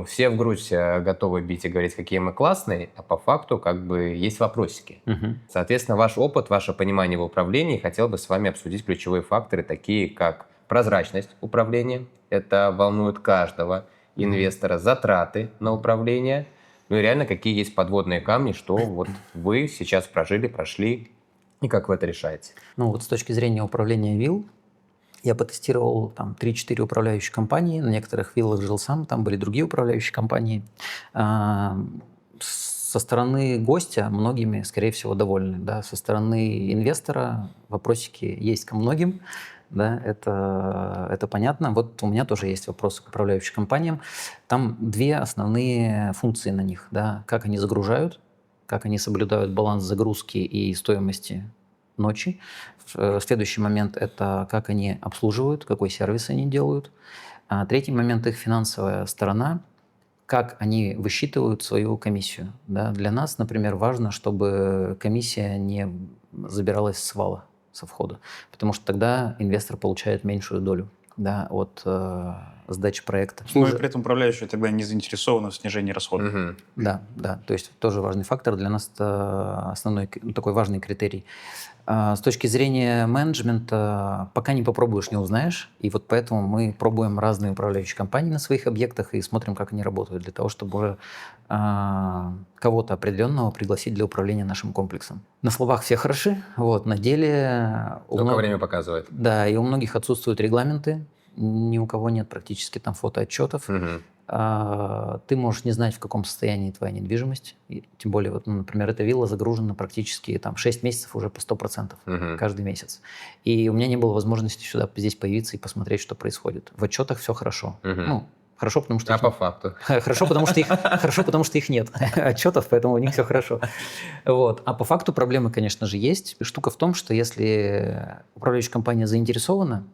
все в грудь готовы бить и говорить, какие мы классные, а по факту есть вопросики. Соответственно, ваш опыт, ваше понимание в управлении, хотел бы с вами обсудить ключевые факторы, такие как прозрачность управления. Это волнует каждого инвестора, затраты на управление, ну и реально какие есть подводные камни, что вот вы сейчас прожили, прошли, и как вы это решаете? Ну вот с точки зрения управления вилл, я потестировал там 3-4 управляющие компании, на некоторых виллах жил сам, там были другие управляющие компании. А, Со стороны гостя многими, скорее всего, довольны. Да? Со стороны инвестора вопросики есть ко многим. Да, это понятно. Вот у меня тоже есть вопросы к управляющим компаниям. Там две основные функции на них. Да? Как они загружают, как они соблюдают баланс загрузки и стоимости ночи. Следующий момент – это как они обслуживают, какой сервис они делают. А третий момент – их финансовая сторона, как они высчитывают свою комиссию. Да? Для нас, например, важно, чтобы комиссия не забиралась с вала, со входа, потому что тогда инвестор получает меньшую долю, да, от сдачи проекта. Ну и при этом управляющие тогда не заинтересованы в снижении расходов. Мгм. Да, да, то есть тоже важный фактор. Для нас это основной такой важный критерий. С точки зрения менеджмента, пока не попробуешь, не узнаешь. И вот поэтому мы пробуем разные управляющие компании на своих объектах и смотрим, как они работают, для того, чтобы кого-то определенного пригласить для управления нашим комплексом. На словах все хороши, вот, на деле... Только время показывает. Да, и у многих отсутствуют регламенты, ни у кого нет практически там фотоотчетов. Мгм. Ты можешь не знать, в каком состоянии твоя недвижимость. И тем более, вот, ну, например, эта вилла загружена практически там, 6 месяцев уже по 100% Мгм. каждый месяц. И у меня не было возможности здесь появиться и посмотреть, что происходит. В отчетах все хорошо. Мгм. Ну, хорошо, потому что А их по факту? Хорошо, потому что их нет отчетов, поэтому у них все хорошо. Вот. А по факту проблемы, конечно же, есть. Штука в том, что если управляющая компания заинтересована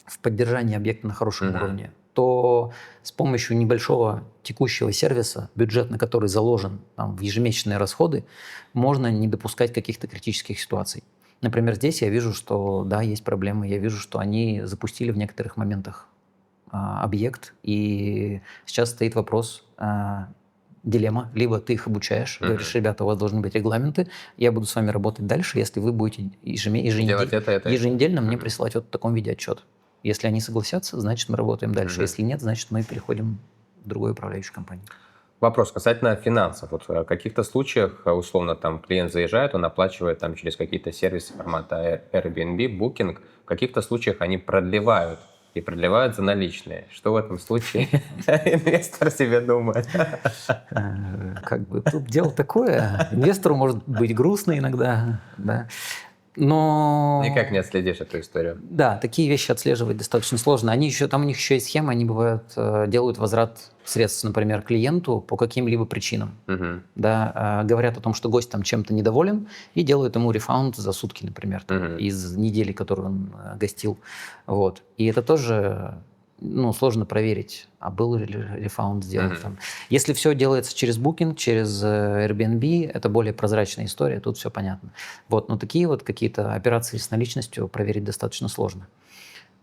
в поддержании объекта на хорошем Мгм. уровне, то с помощью небольшого текущего сервиса, бюджет на который заложен там, в ежемесячные расходы, можно не допускать каких-то критических ситуаций. Например, здесь я вижу, что да, есть проблемы. Я вижу, что они запустили в некоторых моментах объект, и сейчас стоит вопрос, дилемма. Либо ты их обучаешь, говоришь, ребята, у вас должны быть регламенты, я буду с вами работать дальше, если вы будете Делать это. еженедельно мне присылать вот в таком виде отчет. Если они согласятся, значит, мы работаем дальше. Мгм. Если нет, значит, мы переходим в другую управляющую компанию. Вопрос касательно финансов. Вот в каких-то случаях, условно, там клиент заезжает, он оплачивает там через какие-то сервисы формата Airbnb, Booking. В каких-то случаях они продлевают за наличные. Что в этом случае инвестор себе думает? Как бы тут дело такое. Инвестору может быть грустно иногда, да. Но... Никак не отследишь эту историю. Да, такие вещи отслеживать достаточно сложно. Там у них еще есть схемы, они бывают делают возврат средств, например, клиенту по каким-либо причинам. Мгм. Да, говорят о том, что гость там чем-то недоволен, и делают ему рефаунд за сутки, например, там, Мгм. из недели, которую он гостил. Вот. И это тоже сложно проверить, а был ли рефаунд сделан. Мгм. Там. Если все делается через Booking, через Airbnb, это более прозрачная история, тут все понятно. Вот. Но такие вот какие-то операции с наличностью проверить достаточно сложно.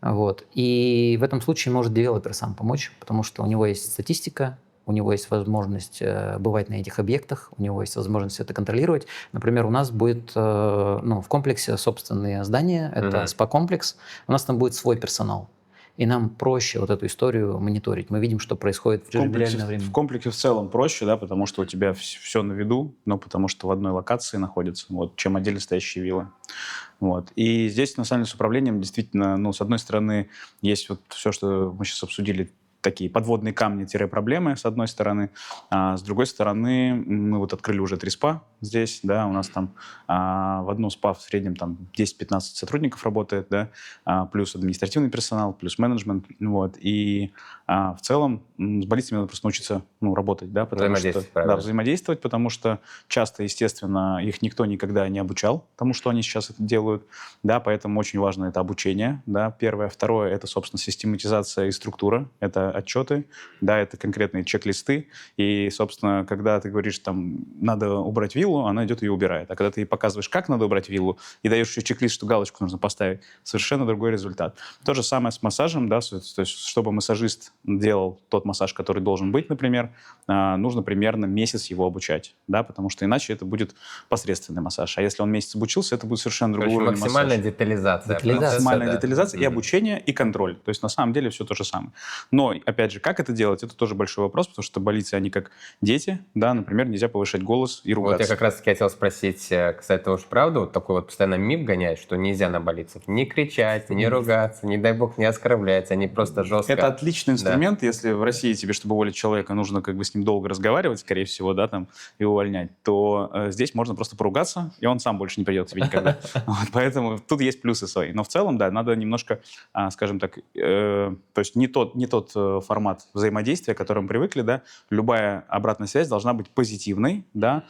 Вот. И в этом случае может девелопер сам помочь, потому что у него есть статистика, у него есть возможность бывать на этих объектах, у него есть возможность это контролировать. Например, у нас будет в комплексе собственные здания, это Мгм. спа-комплекс, у нас там будет свой персонал. И нам проще вот эту историю мониторить. Мы видим, что происходит в реальное время. В комплексе в целом проще, да, потому что у тебя все на виду, но потому что в одной локации находится, вот, чем отдельно стоящие виллы. Вот. И здесь, на самом деле, с управлением действительно, с одной стороны, есть вот все, что мы сейчас обсудили, такие подводные камни-проблемы, с одной стороны. А с другой стороны, мы вот открыли уже 3 спа здесь, да, у нас там в одном спа в среднем там 10-15 сотрудников работает, да, плюс административный персонал, плюс менеджмент, вот. И в целом с болельщиками надо просто научиться, работать, да, потому что... Взаимодействовать, правильно. Да, взаимодействовать, потому что часто, естественно, их никто никогда не обучал тому, что они сейчас это делают, да, поэтому очень важно это обучение, да, первое. Второе, это, собственно, систематизация и структура, это отчеты, да, это конкретные чек-листы, и, собственно, когда ты говоришь, там, надо убрать виллу, виллу, она идет и ее убирает. А когда ты ей показываешь, как надо убрать виллу, и даешь еще чек-лист, что галочку нужно поставить, совершенно другой результат. То же самое с массажем, да, то есть, чтобы массажист делал тот массаж, который должен быть, например, нужно примерно месяц его обучать, да, потому что иначе это будет посредственный массаж. А если он месяц обучился, это будет совершенно другой Короче, уровень максимальная массажа. детализация. Максимальная процесса, да. детализация и обучение, и контроль. То есть на самом деле все то же самое. Но, опять же, как это делать, это тоже большой вопрос, потому что болицы, они как дети, да, например, нельзя повышать голос и ругаться. Вот я как раз таки хотел спросить, кстати, это уж правда, вот такой вот постоянно миф гоняет, что нельзя на болицах не кричать, не ругаться, не дай бог не оскорблять, они просто жестко... Это отличный инструмент, если в России тебе, чтобы уволить человека, нужно как бы с ним долго разговаривать, скорее всего, да, там, и увольнять, то здесь можно просто поругаться, и он сам больше не придет к тебе никогда. Поэтому тут есть плюсы свои. Но в целом, да, надо немножко, скажем так, то есть не тот формат взаимодействия, к которому привыкли, да, любая обратная связь должна быть позитивной, да,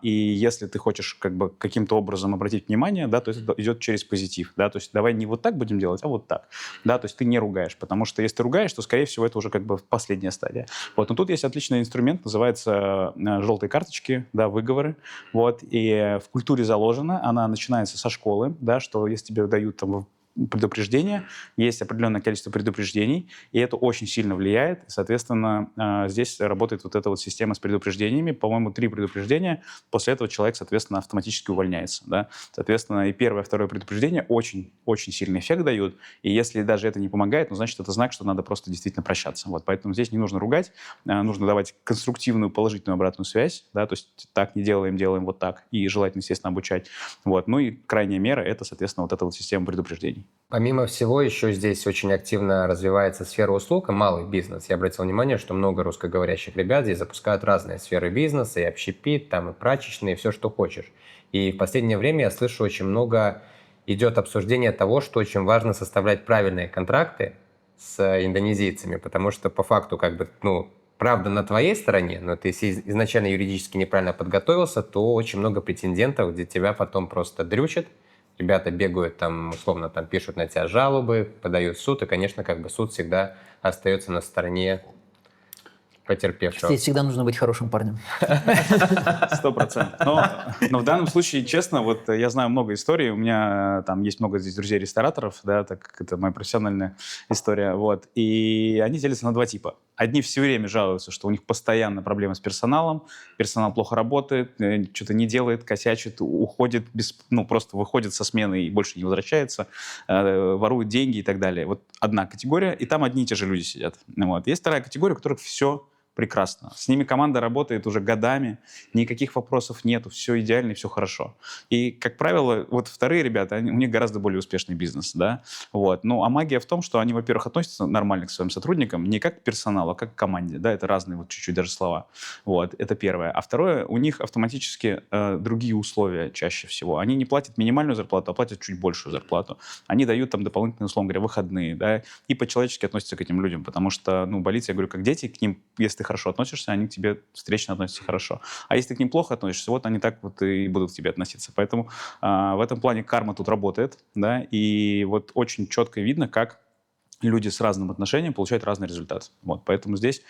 и если ты хочешь как бы каким-то образом обратить внимание, да, то это идет через позитив, да, то есть давай не вот так будем делать, а вот так, да, то есть ты не ругаешь, потому что если ты ругаешь, то, скорее всего, это уже как бы последняя стадия. Вот, но тут есть отличный инструмент, называется желтые карточки, да, выговоры, вот, и в культуре заложено, она начинается со школы, да, что если тебе дают там предупреждения, есть определенное количество предупреждений, и это очень сильно влияет. И, соответственно, здесь работает вот эта вот система с предупреждениями. По-моему, 3 предупреждения, после этого человек, соответственно, автоматически увольняется. Да? Соответственно, и первое, и второе предупреждение очень сильный эффект дают, и если даже это не помогает, ну, значит, это знак, что надо просто действительно прощаться. Вот, поэтому здесь не нужно ругать, нужно давать конструктивную, положительную обратную связь, да, то есть так не делаем, делаем вот так, и желательно, естественно, обучать. Вот. Ну и крайняя мера — это, соответственно, вот эта вот система предупреждений. Помимо всего, еще здесь очень активно развивается сфера услуг и малый бизнес. Я обратил внимание, что много русскоговорящих ребят здесь запускают разные сферы бизнеса, и общепит, там и прачечные, и все, что хочешь. И в последнее время я слышу, очень много идет обсуждение того, что очень важно составлять правильные контракты с индонезийцами, потому что по факту как бы, ну, правда на твоей стороне, но ты если изначально юридически неправильно подготовился, то очень много претендентов, где тебя потом просто дрючат. Ребята бегают там, условно, там пишут на тебя жалобы, подают в суд, и, конечно, как бы суд всегда остается на стороне потерпевшего. Здесь всегда нужно быть хорошим парнем. 100%. Но в данном случае, честно, вот я знаю много историй, у меня там есть много здесь друзей-рестораторов, да, так как это моя профессиональная история, вот, и они делятся на 2 типа. Одни все время жалуются, что у них постоянно проблемы с персоналом, персонал плохо работает, что-то не делает, косячит, уходит, просто выходит со смены и больше не возвращается, ворует деньги и так далее. Вот одна категория, и там одни и те же люди сидят. Вот. Есть вторая категория, у которых все прекрасно. С ними команда работает уже годами, никаких вопросов нету, все идеально и все хорошо. И, как правило, вот вторые ребята, у них гораздо более успешный бизнес, да, вот. Ну, а магия в том, что они, во-первых, относятся нормально к своим сотрудникам, не как к персоналу, а как к команде, да, это разные вот чуть-чуть даже слова, вот, это первое. А второе, у них автоматически другие условия чаще всего. Они не платят минимальную зарплату, а платят чуть большую зарплату. Они дают там дополнительные, условно говоря, выходные, да, и по-человечески относятся к этим людям, потому что, ну, болицы, я говорю, как дети, к ним, если ты хорошо относишься, они к тебе встречно относятся хорошо. А если ты к ним плохо относишься, вот они так вот и будут к тебе относиться. Поэтому в этом плане карма тут работает, да, и вот очень четко видно, как люди с разным отношением получают разный результат. Вот, поэтому здесь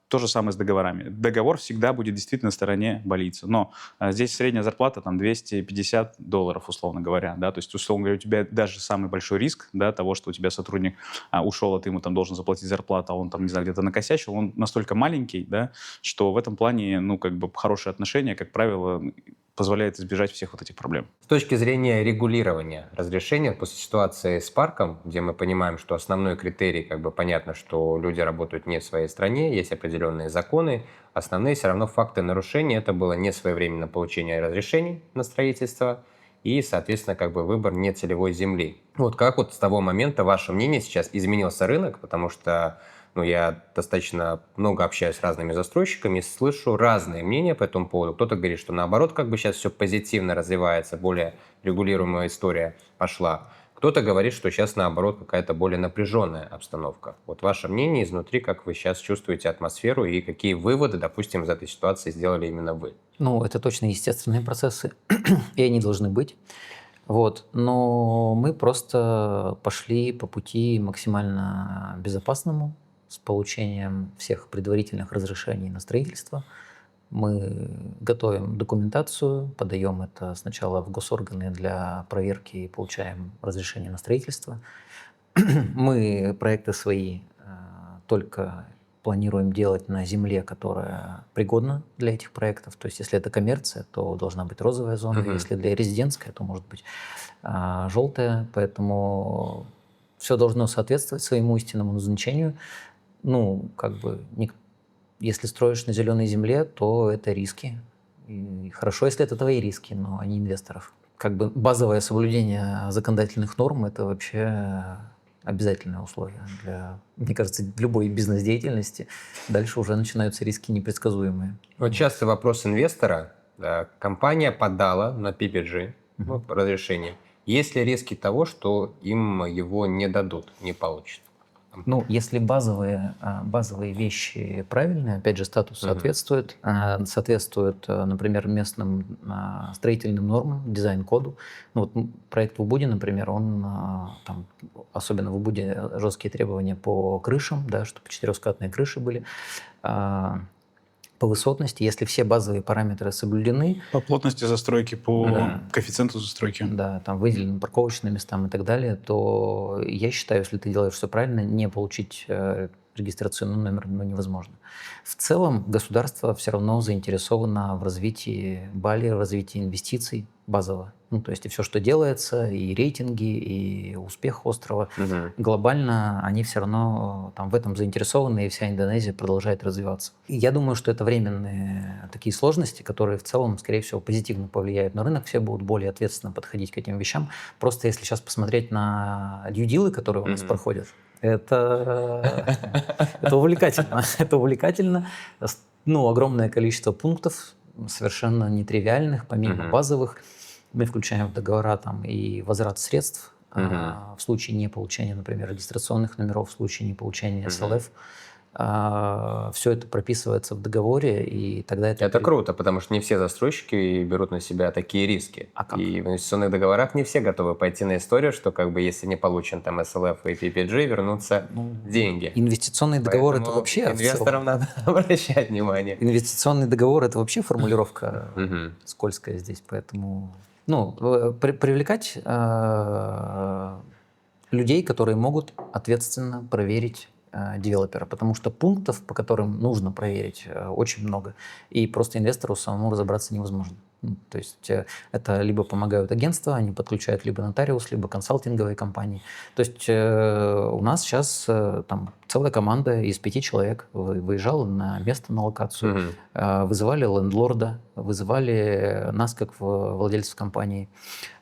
то же самое с договорами. Договор всегда будет действительно на стороне болицы. Но здесь средняя зарплата там $250, условно говоря. Да? То есть, условно говоря, у тебя даже самый большой риск, да, того, что у тебя сотрудник ушел, а ты ему там должен заплатить зарплату, а он там, не знаю, где-то накосячил, он настолько маленький, да, что в этом плане, ну, как бы хорошие отношения, как правило, позволяет избежать всех вот этих проблем. С точки зрения регулирования разрешения, после ситуации с парком, где мы понимаем, что основной критерий, как бы понятно, что люди работают не в своей стране, есть определенные законы, основные все равно факты нарушения — это было несвоевременное получение разрешений на строительство и, соответственно, как бы выбор нецелевой земли. Вот как вот с того момента ваше мнение сейчас изменился рынок, потому что я достаточно много общаюсь с разными застройщиками, слышу разные мнения по этому поводу. Кто-то говорит, что наоборот, как бы сейчас все позитивно развивается, более регулируемая история пошла. Кто-то говорит, что сейчас наоборот какая-то более напряженная обстановка. Вот ваше мнение изнутри, как вы сейчас чувствуете атмосферу и какие выводы, допустим, из этой ситуации сделали именно вы? Ну, это точно естественные процессы, и они должны быть. Вот. Но мы просто пошли по пути максимально безопасному, с получением всех предварительных разрешений на строительство. Мы готовим документацию, подаем это сначала в госорганы для проверки и получаем разрешение на строительство. Мы проекты свои только планируем делать на земле, которая пригодна для этих проектов. То есть, если это коммерция, то должна быть розовая зона. Если для резидентская, то может быть желтая. Поэтому все должно соответствовать своему истинному назначению. Ну, как бы, если строишь на зеленой земле, то это риски. И хорошо, если это твои риски, но не инвесторов. Как бы базовое соблюдение законодательных норм – это вообще обязательное условие для, мне кажется, любой бизнес-деятельности. Дальше уже начинаются риски непредсказуемые. Вот часто вопрос инвестора. Да, компания подала на PPG разрешение. Есть ли риски того, что им его не дадут, не получат? Ну, если базовые вещи правильные, опять же, статус соответствует, например, местным строительным нормам, дизайн-коду. Ну, вот проект в Убуде, например, он там, особенно в Убуде жесткие требования по крышам, да, чтобы четырехскатные крыши были. По высотности, если все базовые параметры соблюдены. По плотности застройки, по коэффициенту застройки. Да, там выделены парковочные места и так далее, то я считаю, если ты делаешь все правильно, не получить регистрационный номер невозможно. В целом государство все равно заинтересовано в развитии Бали, в развитии инвестиций базово. Ну, то есть и все, что делается, и рейтинги, и успех острова, глобально они все равно там в этом заинтересованы, и вся Индонезия продолжает развиваться. И я думаю, что это временные такие сложности, которые в целом, скорее всего, позитивно повлияют на рынок, все будут более ответственно подходить к этим вещам. Просто если сейчас посмотреть на дьюдилы, которые у нас проходят, это увлекательно. Это увлекательно. Ну, огромное количество пунктов, совершенно нетривиальных, помимо базовых. Мы включаем в договора там и возврат средств в случае неполучения, например, регистрационных номеров, в случае неполучения СЛФ. Все это прописывается в договоре, и тогда это... Это круто, потому что не все застройщики берут на себя такие риски. И в инвестиционных договорах не все готовы пойти на историю, что как бы если не получен там СЛФ и PPG, вернутся деньги. Инвестиционный договор – это Поэтому вообще... инвесторам надо обращать внимание. Инвестиционный договор – это вообще формулировка скользкая здесь, поэтому... Ну, привлекать людей, которые могут ответственно проверить девелопера, потому что пунктов, по которым нужно проверить, очень много, и просто инвестору самому разобраться невозможно. То есть это либо помогают агентства, они подключают либо нотариус, либо консалтинговые компании. То есть у нас сейчас там целая команда из 5 человек выезжала на место, на локацию, вызывали лендлорда, вызывали нас как владельцев компании,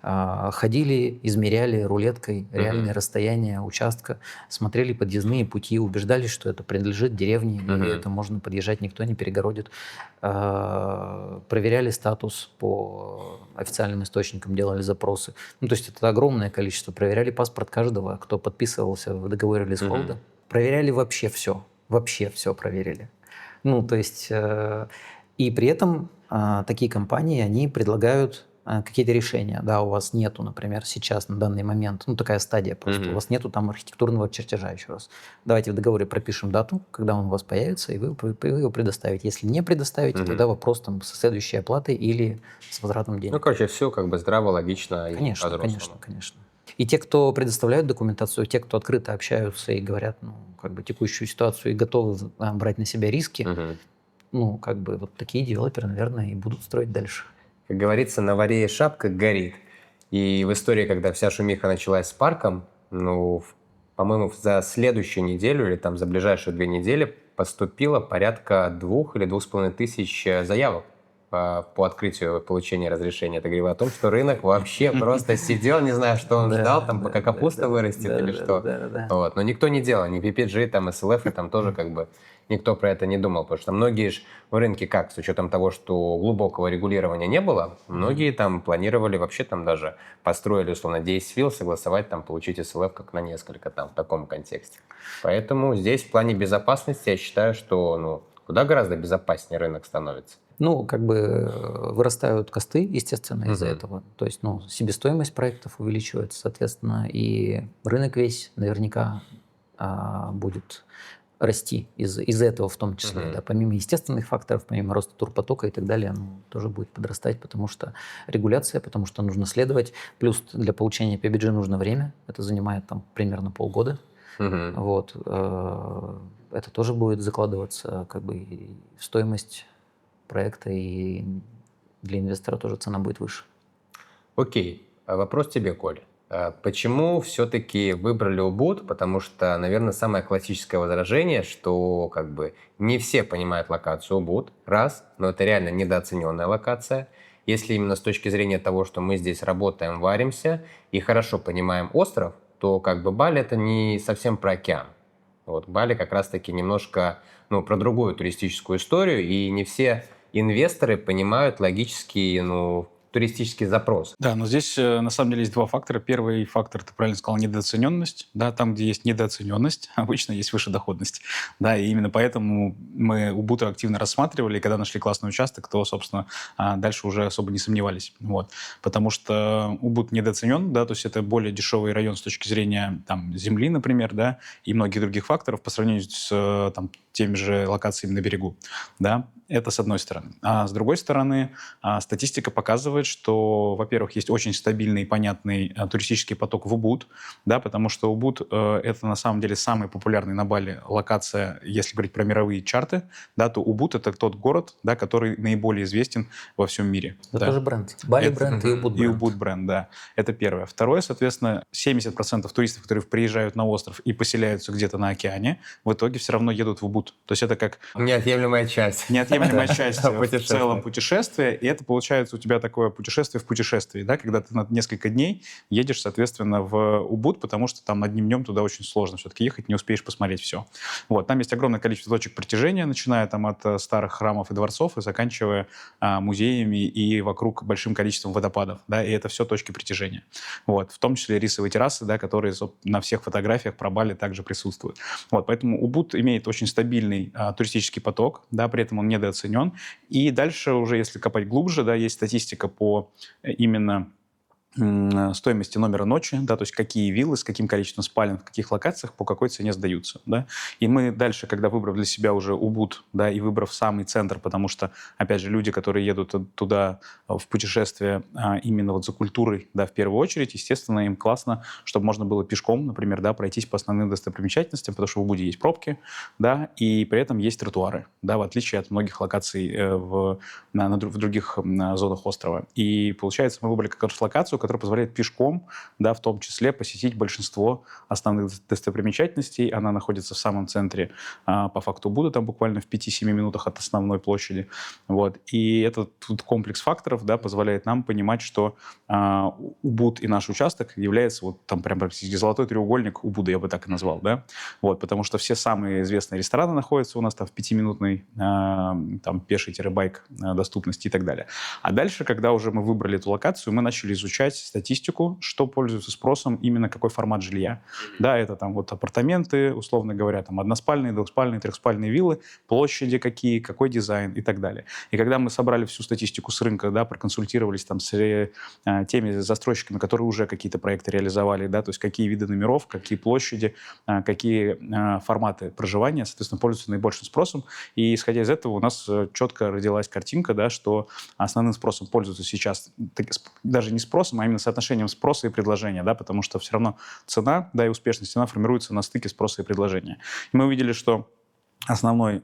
ходили, измеряли рулеткой реальные расстояния участка, смотрели подъездные пути, убеждались, что это принадлежит деревне, или это можно подъезжать, никто не перегородит, проверяли статус по официальным источникам, делали запросы. Ну, то есть это огромное количество. Проверяли паспорт каждого, кто подписывался в договоре лизхолда. Проверяли вообще все проверили. Ну, то есть, и при этом такие компании, они предлагают какие-то решения. Да, у вас нету, например, сейчас на данный момент, ну, такая стадия просто, у вас нету там архитектурного чертежа еще раз. Давайте в договоре пропишем дату, когда он у вас появится, и вы его предоставите. Если не предоставите, тогда вопрос там со следующей оплатой или с возвратом денег. Ну, короче, все как бы здраво, логично и по-взрослому. Конечно. И те, кто предоставляют документацию, те, кто открыто общаются и говорят, ну, как бы текущую ситуацию и готовы брать на себя риски, ну, как бы вот такие девелоперы, наверное, и будут строить дальше. Как говорится, на варе шапка горит. И в истории, когда вся шумиха началась с парком, ну, по-моему, за следующую неделю или там за ближайшие 2 недели поступило порядка 2 или 2,5 тысяч заявок по открытию получения разрешения. Это говорило о том, что рынок вообще просто сидел, не знаю, что он ждал, там пока капуста вырастет или что. Вот. Но никто не делал, ни PPG, там SLF, и там тоже как бы никто про это не думал, потому что многие же в рынке как, с учетом того, что глубокого регулирования не было, многие там планировали вообще там даже построили, условно, 10 вилл, согласовать там, получить SLF как на несколько там в таком контексте. Поэтому здесь в плане безопасности я считаю, что ну, куда гораздо безопаснее рынок становится. Ну, как бы вырастают косты, естественно, из-за этого. То есть, ну, себестоимость проектов увеличивается, соответственно, и рынок весь наверняка будет расти из этого в том числе. Да, помимо естественных факторов, помимо роста турпотока и так далее, оно тоже будет подрастать, потому что регуляция, потому что нужно следовать. Плюс для получения PBG нужно время. Это занимает там примерно полгода. Вот. Это тоже будет закладываться как бы и в стоимость проекта, и для инвестора тоже цена будет выше. Окей. Вопрос тебе, Коля. Почему все-таки выбрали Убуд? Потому что, наверное, самое классическое возражение, что как бы не все понимают локацию Убуд, раз, но это реально недооцененная локация. Если именно с точки зрения того, что мы здесь работаем, варимся и хорошо понимаем остров, то как бы Бали это не совсем про океан. Вот Бали как раз-таки немножко про другую туристическую историю, и не все инвесторы понимают логический туристический запрос. Да, но здесь на самом деле есть два фактора. Первый фактор, ты правильно сказал, недооцененность. Да, там, где есть недооцененность, обычно есть выше доходность. Да, и именно поэтому мы Убуд активно рассматривали, и когда нашли классный участок, то, собственно, дальше уже особо не сомневались. Вот. Потому что Убуд недооценен, да, то есть это более дешевый район с точки зрения там, земли, например, да, и многих других факторов по сравнению с там, теми же локациями на берегу. Да. Это с одной стороны. А с другой стороны, статистика показывает, что, во-первых, есть очень стабильный и понятный туристический поток в Убуд, да, потому что Убуд это на самом деле самый популярный на Бали локация, если говорить про мировые чарты, да, то Убуд это тот город, да, который наиболее известен во всем мире. Это да. тоже бренд. Бали бренд и Убуд бренд. И Убуд бренд, да. Это первое. Второе, соответственно, 70% туристов, которые приезжают на остров и поселяются где-то на океане, в итоге все равно едут в Убуд. То есть это как... Неотъемлемая часть. Неотъемлемая часть в целом путешествия, и это получается у тебя такое путешествие в путешествии, да, когда ты на несколько дней едешь, соответственно, в Убуд, потому что там одним днем туда очень сложно все-таки ехать, не успеешь посмотреть все. Вот, там есть огромное количество точек притяжения, начиная там от старых храмов и дворцов и заканчивая музеями и вокруг большим количеством водопадов, да, и это все точки притяжения. Вот, в том числе рисовые террасы, да, которые на всех фотографиях про Бали также присутствуют. Вот, поэтому Убуд имеет очень стабильный туристический поток, да, при этом он недооценен. И дальше уже, если копать глубже, да, есть статистика по именно стоимости номера ночи, да, то есть какие виллы, с каким количеством спален, в каких локациях, по какой цене сдаются, да. И мы дальше, когда выбрав для себя уже Убуд, да, и выбрав самый центр, потому что, опять же, люди, которые едут туда в путешествие именно вот за культурой, да, в первую очередь, естественно, им классно, чтобы можно было пешком, например, да, пройтись по основным достопримечательностям, потому что в Убуде есть пробки, да, и при этом есть тротуары, да, в отличие от многих локаций в других зонах острова. И получается, мы выбрали как раз локацию, которая позволяет пешком, да, в том числе посетить большинство основных достопримечательностей. Она находится в самом центре, по факту Убуда, там буквально в 5-7 минутах от основной площади. Вот. И этот комплекс факторов, да, позволяет нам понимать, что Убуд и наш участок является вот там прям практически золотой треугольник Убуда, я бы так и назвал, да, вот, потому что все самые известные рестораны находятся у нас там в 5-минутной там пешей-байк доступности и так далее. А дальше, когда уже мы выбрали эту локацию, мы начали изучать статистику, что пользуется спросом, именно какой формат жилья. Да, это там вот апартаменты, условно говоря, там односпальные, двухспальные, трехспальные виллы, площади какие, какой дизайн и так далее. И когда мы собрали всю статистику с рынка, да, проконсультировались там с теми застройщиками, которые уже какие-то проекты реализовали, да, то есть какие виды номеров, какие площади, какие форматы проживания, соответственно, пользуются наибольшим спросом. И исходя из этого у нас четко родилась картинка, да, что основным спросом пользуются сейчас даже не спросом, а именно соотношением спроса и предложения, да, потому что все равно цена, да, и успешность, она формируется на стыке спроса и предложения. И мы увидели, что основной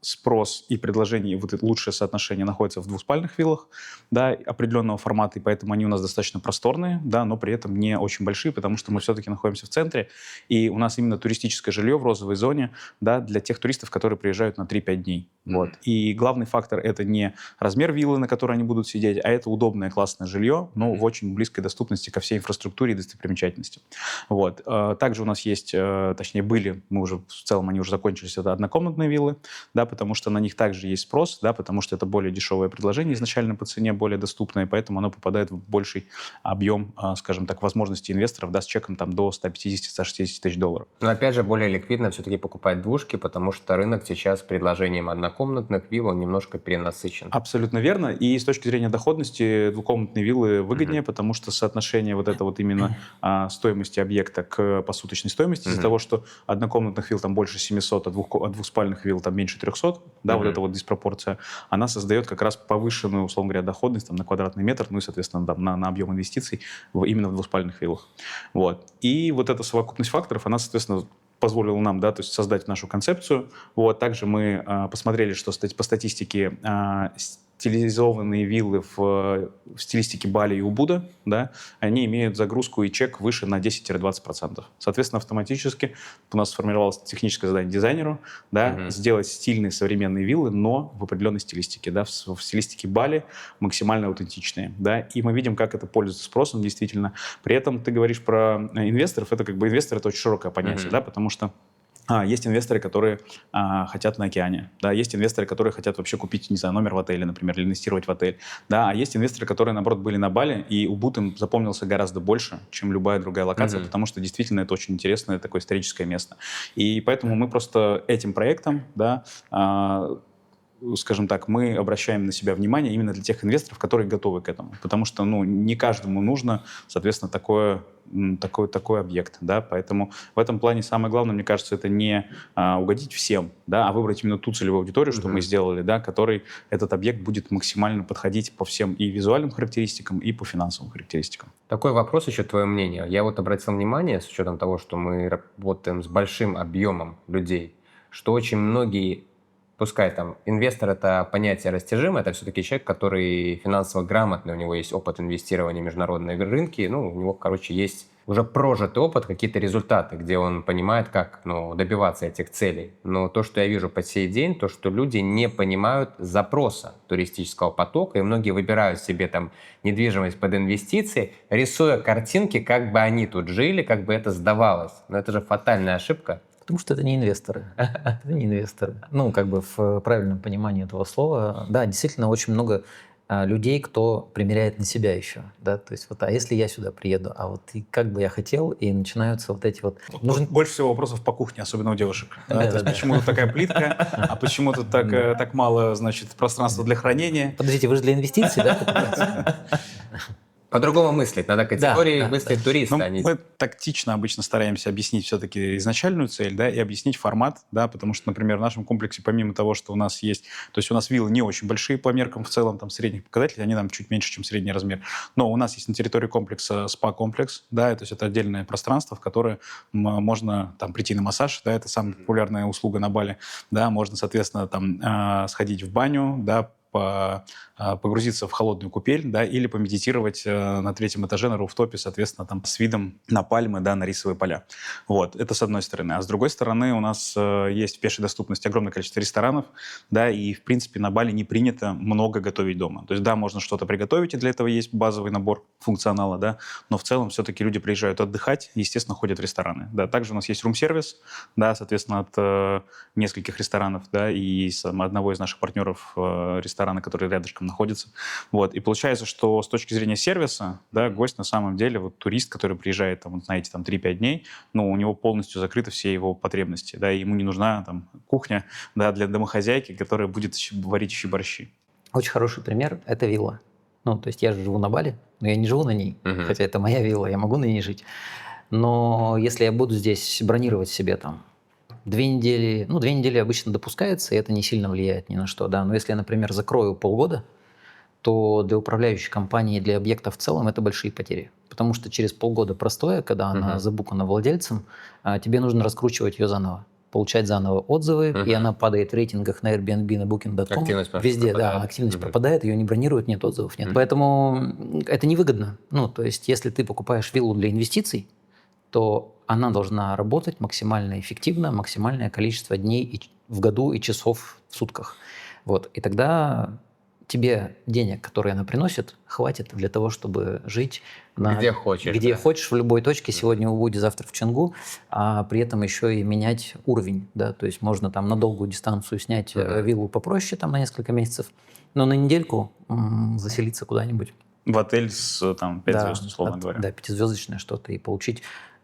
спрос и предложение, вот это лучшее соотношение находится в двухспальных виллах, да, определенного формата, и поэтому они у нас достаточно просторные, да, но при этом не очень большие, потому что мы все-таки находимся в центре, и у нас именно туристическое жилье в розовой зоне, да, для тех туристов, которые приезжают на 3-5 дней. Вот. И главный фактор — это не размер виллы, на которой они будут сидеть, а это удобное, классное жилье, но в очень близкой доступности ко всей инфраструктуре и достопримечательностям. Вот. Также у нас есть, точнее, были, мы уже, в целом они уже закончились, это однокомнатные виллы, да, потому что на них также есть спрос, да, потому что это более дешевое предложение изначально по цене, более доступное, поэтому оно попадает в больший объем, скажем так, возможностей инвесторов, да, с чеком там до 150-160 тысяч долларов. Но опять же, более ликвидно все-таки покупать двушки, потому что рынок сейчас с предложением однокомнатных однокомнатных вилл, он немножко перенасыщен. Абсолютно верно. И с точки зрения доходности двухкомнатные виллы выгоднее, потому что соотношение вот это вот именно стоимости объекта к посуточной стоимости, из-за того, что однокомнатных вилл там больше 700, а двухспальных вилл там меньше 300, да, вот эта вот диспропорция, она создает как раз повышенную, условно говоря, доходность там, на квадратный метр, ну и, соответственно, там, на объем инвестиций именно в двуспальных виллах. Вот. И вот эта совокупность факторов, она, соответственно, позволила нам, да, то есть создать нашу концепцию. Вот. Также мы посмотрели, что по статистике стилизованные виллы в стилистике Бали и Убуда, да, они имеют загрузку и чек выше на 10-20%. Соответственно, автоматически у нас сформировалось техническое задание дизайнеру, да, сделать стильные современные виллы, но в определенной стилистике, да, в стилистике Бали максимально аутентичные, да, и мы видим, как это пользуется спросом действительно. При этом ты говоришь про инвесторов, это как бы инвестор, это очень широкое понятие, да, потому что есть инвесторы, которые хотят на океане, да, есть инвесторы, которые хотят вообще купить, не знаю, номер в отеле, например, или инвестировать в отель, да, а есть инвесторы, которые, наоборот, были на Бали, и Убуд им запомнился гораздо больше, чем любая другая локация, потому что действительно это очень интересное такое историческое место. И поэтому мы просто этим проектом, да, скажем так, мы обращаем на себя внимание именно для тех инвесторов, которые готовы к этому. Потому что, ну, не каждому нужно, соответственно, такой объект, да, поэтому в этом плане самое главное, мне кажется, это не угодить всем, да, а выбрать именно ту целевую аудиторию, что мы сделали, да, которой этот объект будет максимально подходить по всем и визуальным характеристикам, и по финансовым характеристикам. Такой вопрос еще, твое мнение. Я вот обратил внимание, с учетом того, что мы работаем с большим объемом людей, что очень многие, пускай там инвестор — это понятие растяжимое, это все-таки человек, который финансово грамотный, у него есть опыт инвестирования в международные рынки, ну, у него, короче, есть уже прожитый опыт, какие-то результаты, где он понимает, как, ну, добиваться этих целей. Но то, что я вижу по сей день, то, что люди не понимают запроса туристического потока, и многие выбирают себе там недвижимость под инвестиции, рисуя картинки, как бы они тут жили, как бы это сдавалось. Но это же фатальная ошибка. Потому что это не инвесторы. Это не инвесторы. Ну, как бы в правильном понимании этого слова. Да, действительно, очень много людей, кто примеряет на себя еще. Да? То есть, вот, а если я сюда приеду, а вот и как бы я хотел, и начинаются вот эти вот... Больше всего вопросов по кухне, особенно у девушек. Почему тут такая плитка, а почему тут так мало, значит, пространства для хранения? Подождите, вы же для инвестиций, да? По-другому мыслить, надо категории мыслить туриста. Мы тактично обычно стараемся объяснить все-таки изначальную цель, да, и объяснить формат, да, потому что, например, в нашем комплексе, помимо того, что у нас есть, то есть у нас виллы не очень большие по меркам в целом, там, средних показателей, они там чуть меньше, чем средний размер, но у нас есть на территории комплекса спа-комплекс, да, то есть это отдельное пространство, в которое можно там прийти на массаж, да, это самая популярная услуга на Бали, да, можно, соответственно, там сходить в баню, да, погрузиться в холодную купель, да, или помедитировать на 3-м этаже на руфтопе, соответственно, там с видом на пальмы, да, на рисовые поля. Вот, это с одной стороны. А с другой стороны у нас есть в пешей доступности огромное количество ресторанов, да, и, в принципе, на Бали не принято много готовить дома. То есть, да, можно что-то приготовить, и для этого есть базовый набор функционала, да, но в целом все-таки люди приезжают отдыхать и, естественно, ходят в рестораны. Да. Также у нас есть рум-сервис, да, соответственно, от нескольких ресторанов, да, и одного из наших партнеров ресторана, который рядышком находится. Вот. И получается, что с точки зрения сервиса, да, гость на самом деле, вот турист, который приезжает, там, вот, знаете, там 3-5 дней, ну, у него полностью закрыты все его потребности, да, и ему не нужна там кухня, да, для домохозяйки, которая будет варить еще борщи. Очень хороший пример – это вилла. Ну, то есть я же живу на Бали, но я не живу на ней, хотя это моя вилла, я могу на ней жить. Но если я буду здесь бронировать себе там 2 недели, ну, 2 недели обычно допускается, и это не сильно влияет ни на что, да. Но если я, например, закрою полгода, то для управляющей компании, для объекта в целом это большие потери. Потому что через полгода простоя, когда она забукана владельцем, тебе нужно раскручивать ее заново, получать заново отзывы, и она падает в рейтингах на Airbnb, на Booking.com. Активность везде, пропадает. Да, активность пропадает, ее не бронируют, нет отзывов, нет. Поэтому это невыгодно. Ну, то есть, если ты покупаешь виллу для инвестиций, то она должна работать максимально эффективно, максимальное количество дней в году и часов в сутках. Вот. И тогда тебе денег, которые она приносит, хватит для того, чтобы жить где хочешь. Где хочешь, в любой точке. Сегодня в Убуде, завтра в Чангу, а при этом еще и менять уровень. Да? То есть можно там на долгую дистанцию снять виллу попроще там, на несколько месяцев, но на недельку заселиться куда-нибудь. В отель с там, 5 звезд, условно говоря. Да, 5-звездочное что-то, и получить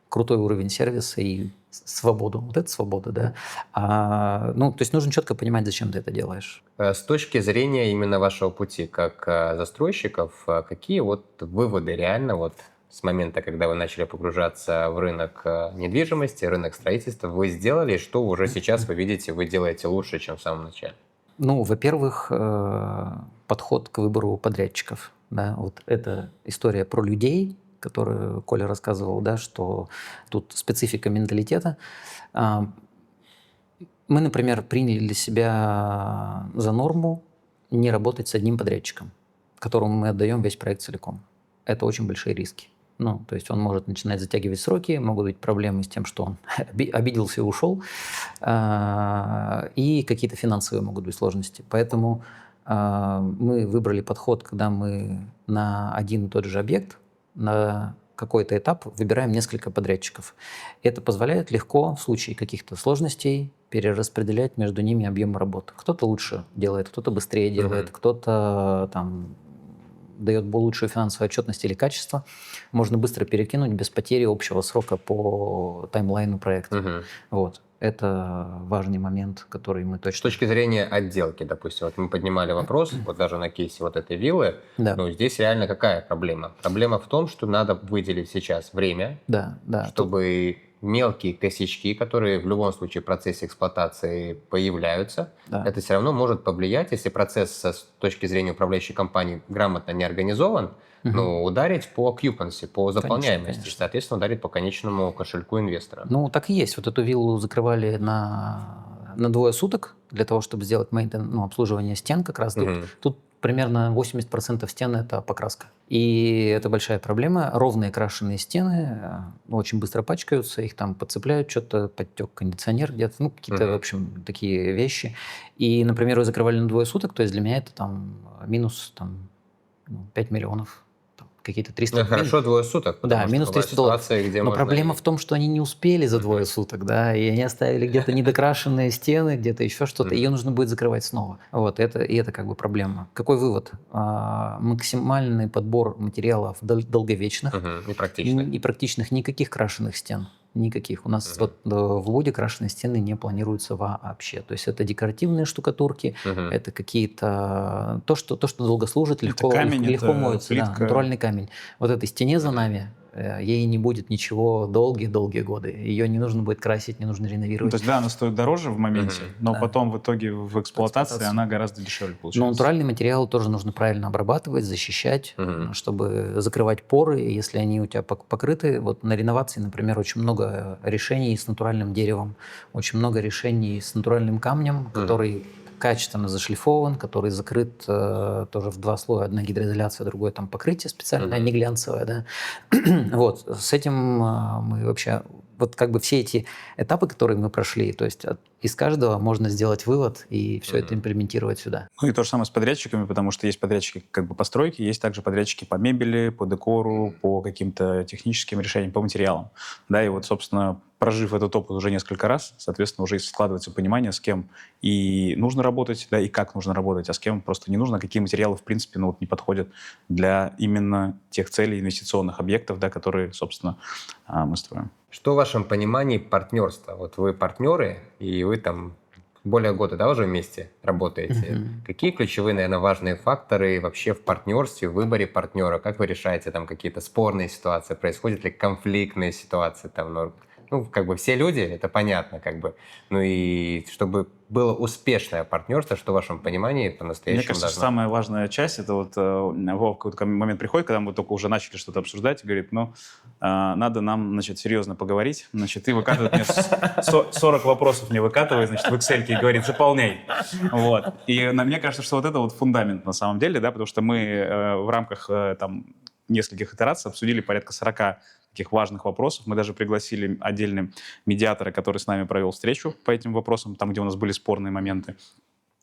крутой уровень сервиса и свободу. Вот это свобода, да. То есть нужно четко понимать, зачем ты это делаешь. С точки зрения именно вашего пути как застройщиков, какие вот выводы реально вот с момента, когда вы начали погружаться в рынок недвижимости, рынок строительства, вы сделали, и что уже сейчас вы видите, вы делаете лучше, чем в самом начале? Во-первых, подход к выбору подрядчиков. Да, вот эта история про людей, которую Коля рассказывал, да, что тут специфика менталитета. Мы, например, приняли для себя за норму не работать с одним подрядчиком, которому мы отдаем весь проект целиком. Это очень большие риски. То есть он может начинать затягивать сроки, могут быть проблемы с тем, что он обиделся и ушел, и какие-то финансовые могут быть сложности. Поэтому мы выбрали подход, когда мы на один и тот же объект, на какой-то этап выбираем несколько подрядчиков. Это позволяет легко в случае каких-то сложностей перераспределять между ними объем работы. Кто-то лучше делает, кто-то быстрее делает, кто-то там дает лучшую финансовую отчетность или качество, можно быстро перекинуть без потери общего срока по таймлайну проекта. Вот. Это важный момент, который мы точно... С точки зрения отделки, допустим, вот мы поднимали вопрос, вот даже на кейсе вот этой виллы, здесь реально какая проблема? Проблема в том, что надо выделить сейчас время, чтобы мелкие косячки, которые в любом случае в процессе эксплуатации появляются, это все равно может повлиять, если процесс с точки зрения управляющей компании грамотно не организован, ударить по occupancy, по заполняемости, конечно. Соответственно, ударить по конечному кошельку инвестора. Так и есть. Вот эту виллу закрывали на 2 суток для того, чтобы сделать обслуживание стен как раз. Тут примерно 80% стен – это покраска. И это большая проблема. Ровные крашеные стены очень быстро пачкаются, их там подцепляют, что-то подтек кондиционер где-то, какие-то, в общем, такие вещи. И, например, вы закрывали на 2 суток, то есть для меня это минус 5 миллионов. Какие-то 300... Хорошо, 2 суток. Да, минус $300. Но проблема в том, что они не успели за 2 суток, и они оставили где-то недокрашенные стены, где-то еще что-то, ее нужно будет закрывать снова. Вот, это как бы проблема. Какой вывод? Максимальный подбор материалов долговечных и практичных, никаких крашеных стен. Никаких. У нас в Луде крашеные стены не планируются вообще. То есть это декоративные штукатурки, это какие-то... То, что долго служит, легко моется. Натуральный камень. Вот этой стене за нами, ей не будет ничего долгие-долгие годы. Ее не нужно будет красить, не нужно реновировать. То есть, она стоит дороже в моменте, но потом в итоге в эксплуатации она гораздо дешевле получается. Но натуральный материал тоже нужно правильно обрабатывать, защищать, чтобы закрывать поры, если они у тебя покрыты. Вот на реновации, например, очень много решений с натуральным деревом, очень много решений с натуральным камнем, который качественно зашлифован, который закрыт тоже в 2 слоя. Одна гидроизоляция, другое там покрытие специальное, не глянцевое. Вот, с этим мы вообще... Вот как бы все эти этапы, которые мы прошли, то есть из каждого можно сделать вывод и все это имплементировать сюда. И то же самое с подрядчиками, потому что есть подрядчики как бы по стройке, есть также подрядчики по мебели, по декору, по каким-то техническим решениям, по материалам. И вот, собственно, прожив этот опыт уже несколько раз, соответственно, уже складывается понимание, с кем и нужно работать, и как нужно работать, а с кем просто не нужно, какие материалы, в принципе, не подходят для именно тех целей инвестиционных объектов, которые, собственно, мы строим. Что в вашем понимании партнерство? Вот вы партнеры, и вы там более года, уже вместе работаете. Какие ключевые, наверное, важные факторы вообще в партнерстве, в выборе партнера? Как вы решаете там какие-то спорные ситуации? Происходят ли конфликтные ситуации? Все люди, это понятно, и чтобы было успешное партнерство, что в вашем понимании по-настоящему Мне кажется, самая важная часть, это Вова в какой-то момент приходит, когда мы только уже начали что-то обсуждать, и говорит, надо нам, серьезно поговорить, и выкатывает мне 40 вопросов мне выкатывает, в Excel и говорит, заполняй. Вот. И мне кажется, что это фундамент на самом деле, потому что мы в рамках нескольких итераций обсудили порядка 40 таких важных вопросов. Мы даже пригласили отдельный медиатора, который с нами провел встречу по этим вопросам, там, где у нас были спорные моменты.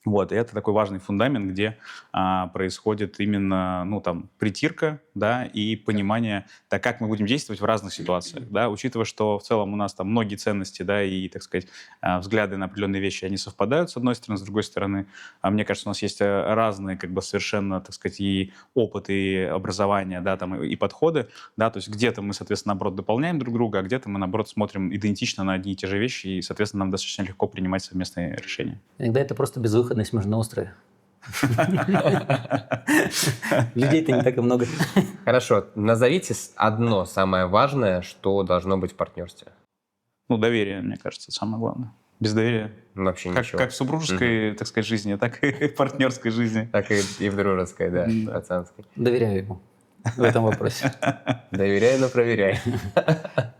Вот, и это такой важный фундамент, где происходит именно, ну, там, притирка, да, и понимание, да, как мы будем действовать в разных ситуациях, да, учитывая, что в целом у нас там многие ценности, да, и, так сказать, взгляды на определенные вещи, они совпадают, с одной стороны, с другой стороны, мне кажется, у нас есть разные, как бы, совершенно, так сказать, и опыт, и образование, да, там, и подходы, да, то есть где-то мы, соответственно, наоборот, дополняем друг друга, а где-то мы, наоборот, смотрим идентично на одни и те же вещи, и, соответственно, нам достаточно легко принимать совместные решения. Иногда это просто безвыходность можно на острове. Людей-то не так и много. Хорошо, назовите одно самое важное, что должно быть в партнерстве. Ну, доверие, мне кажется, самое главное. Без доверия. Вообще ничего. Как в супружеской, так сказать, жизни, так и в партнерской жизни. Так и в дружеской, да, пацанской. Доверяю ему в этом вопросе. Доверяй, но проверяй.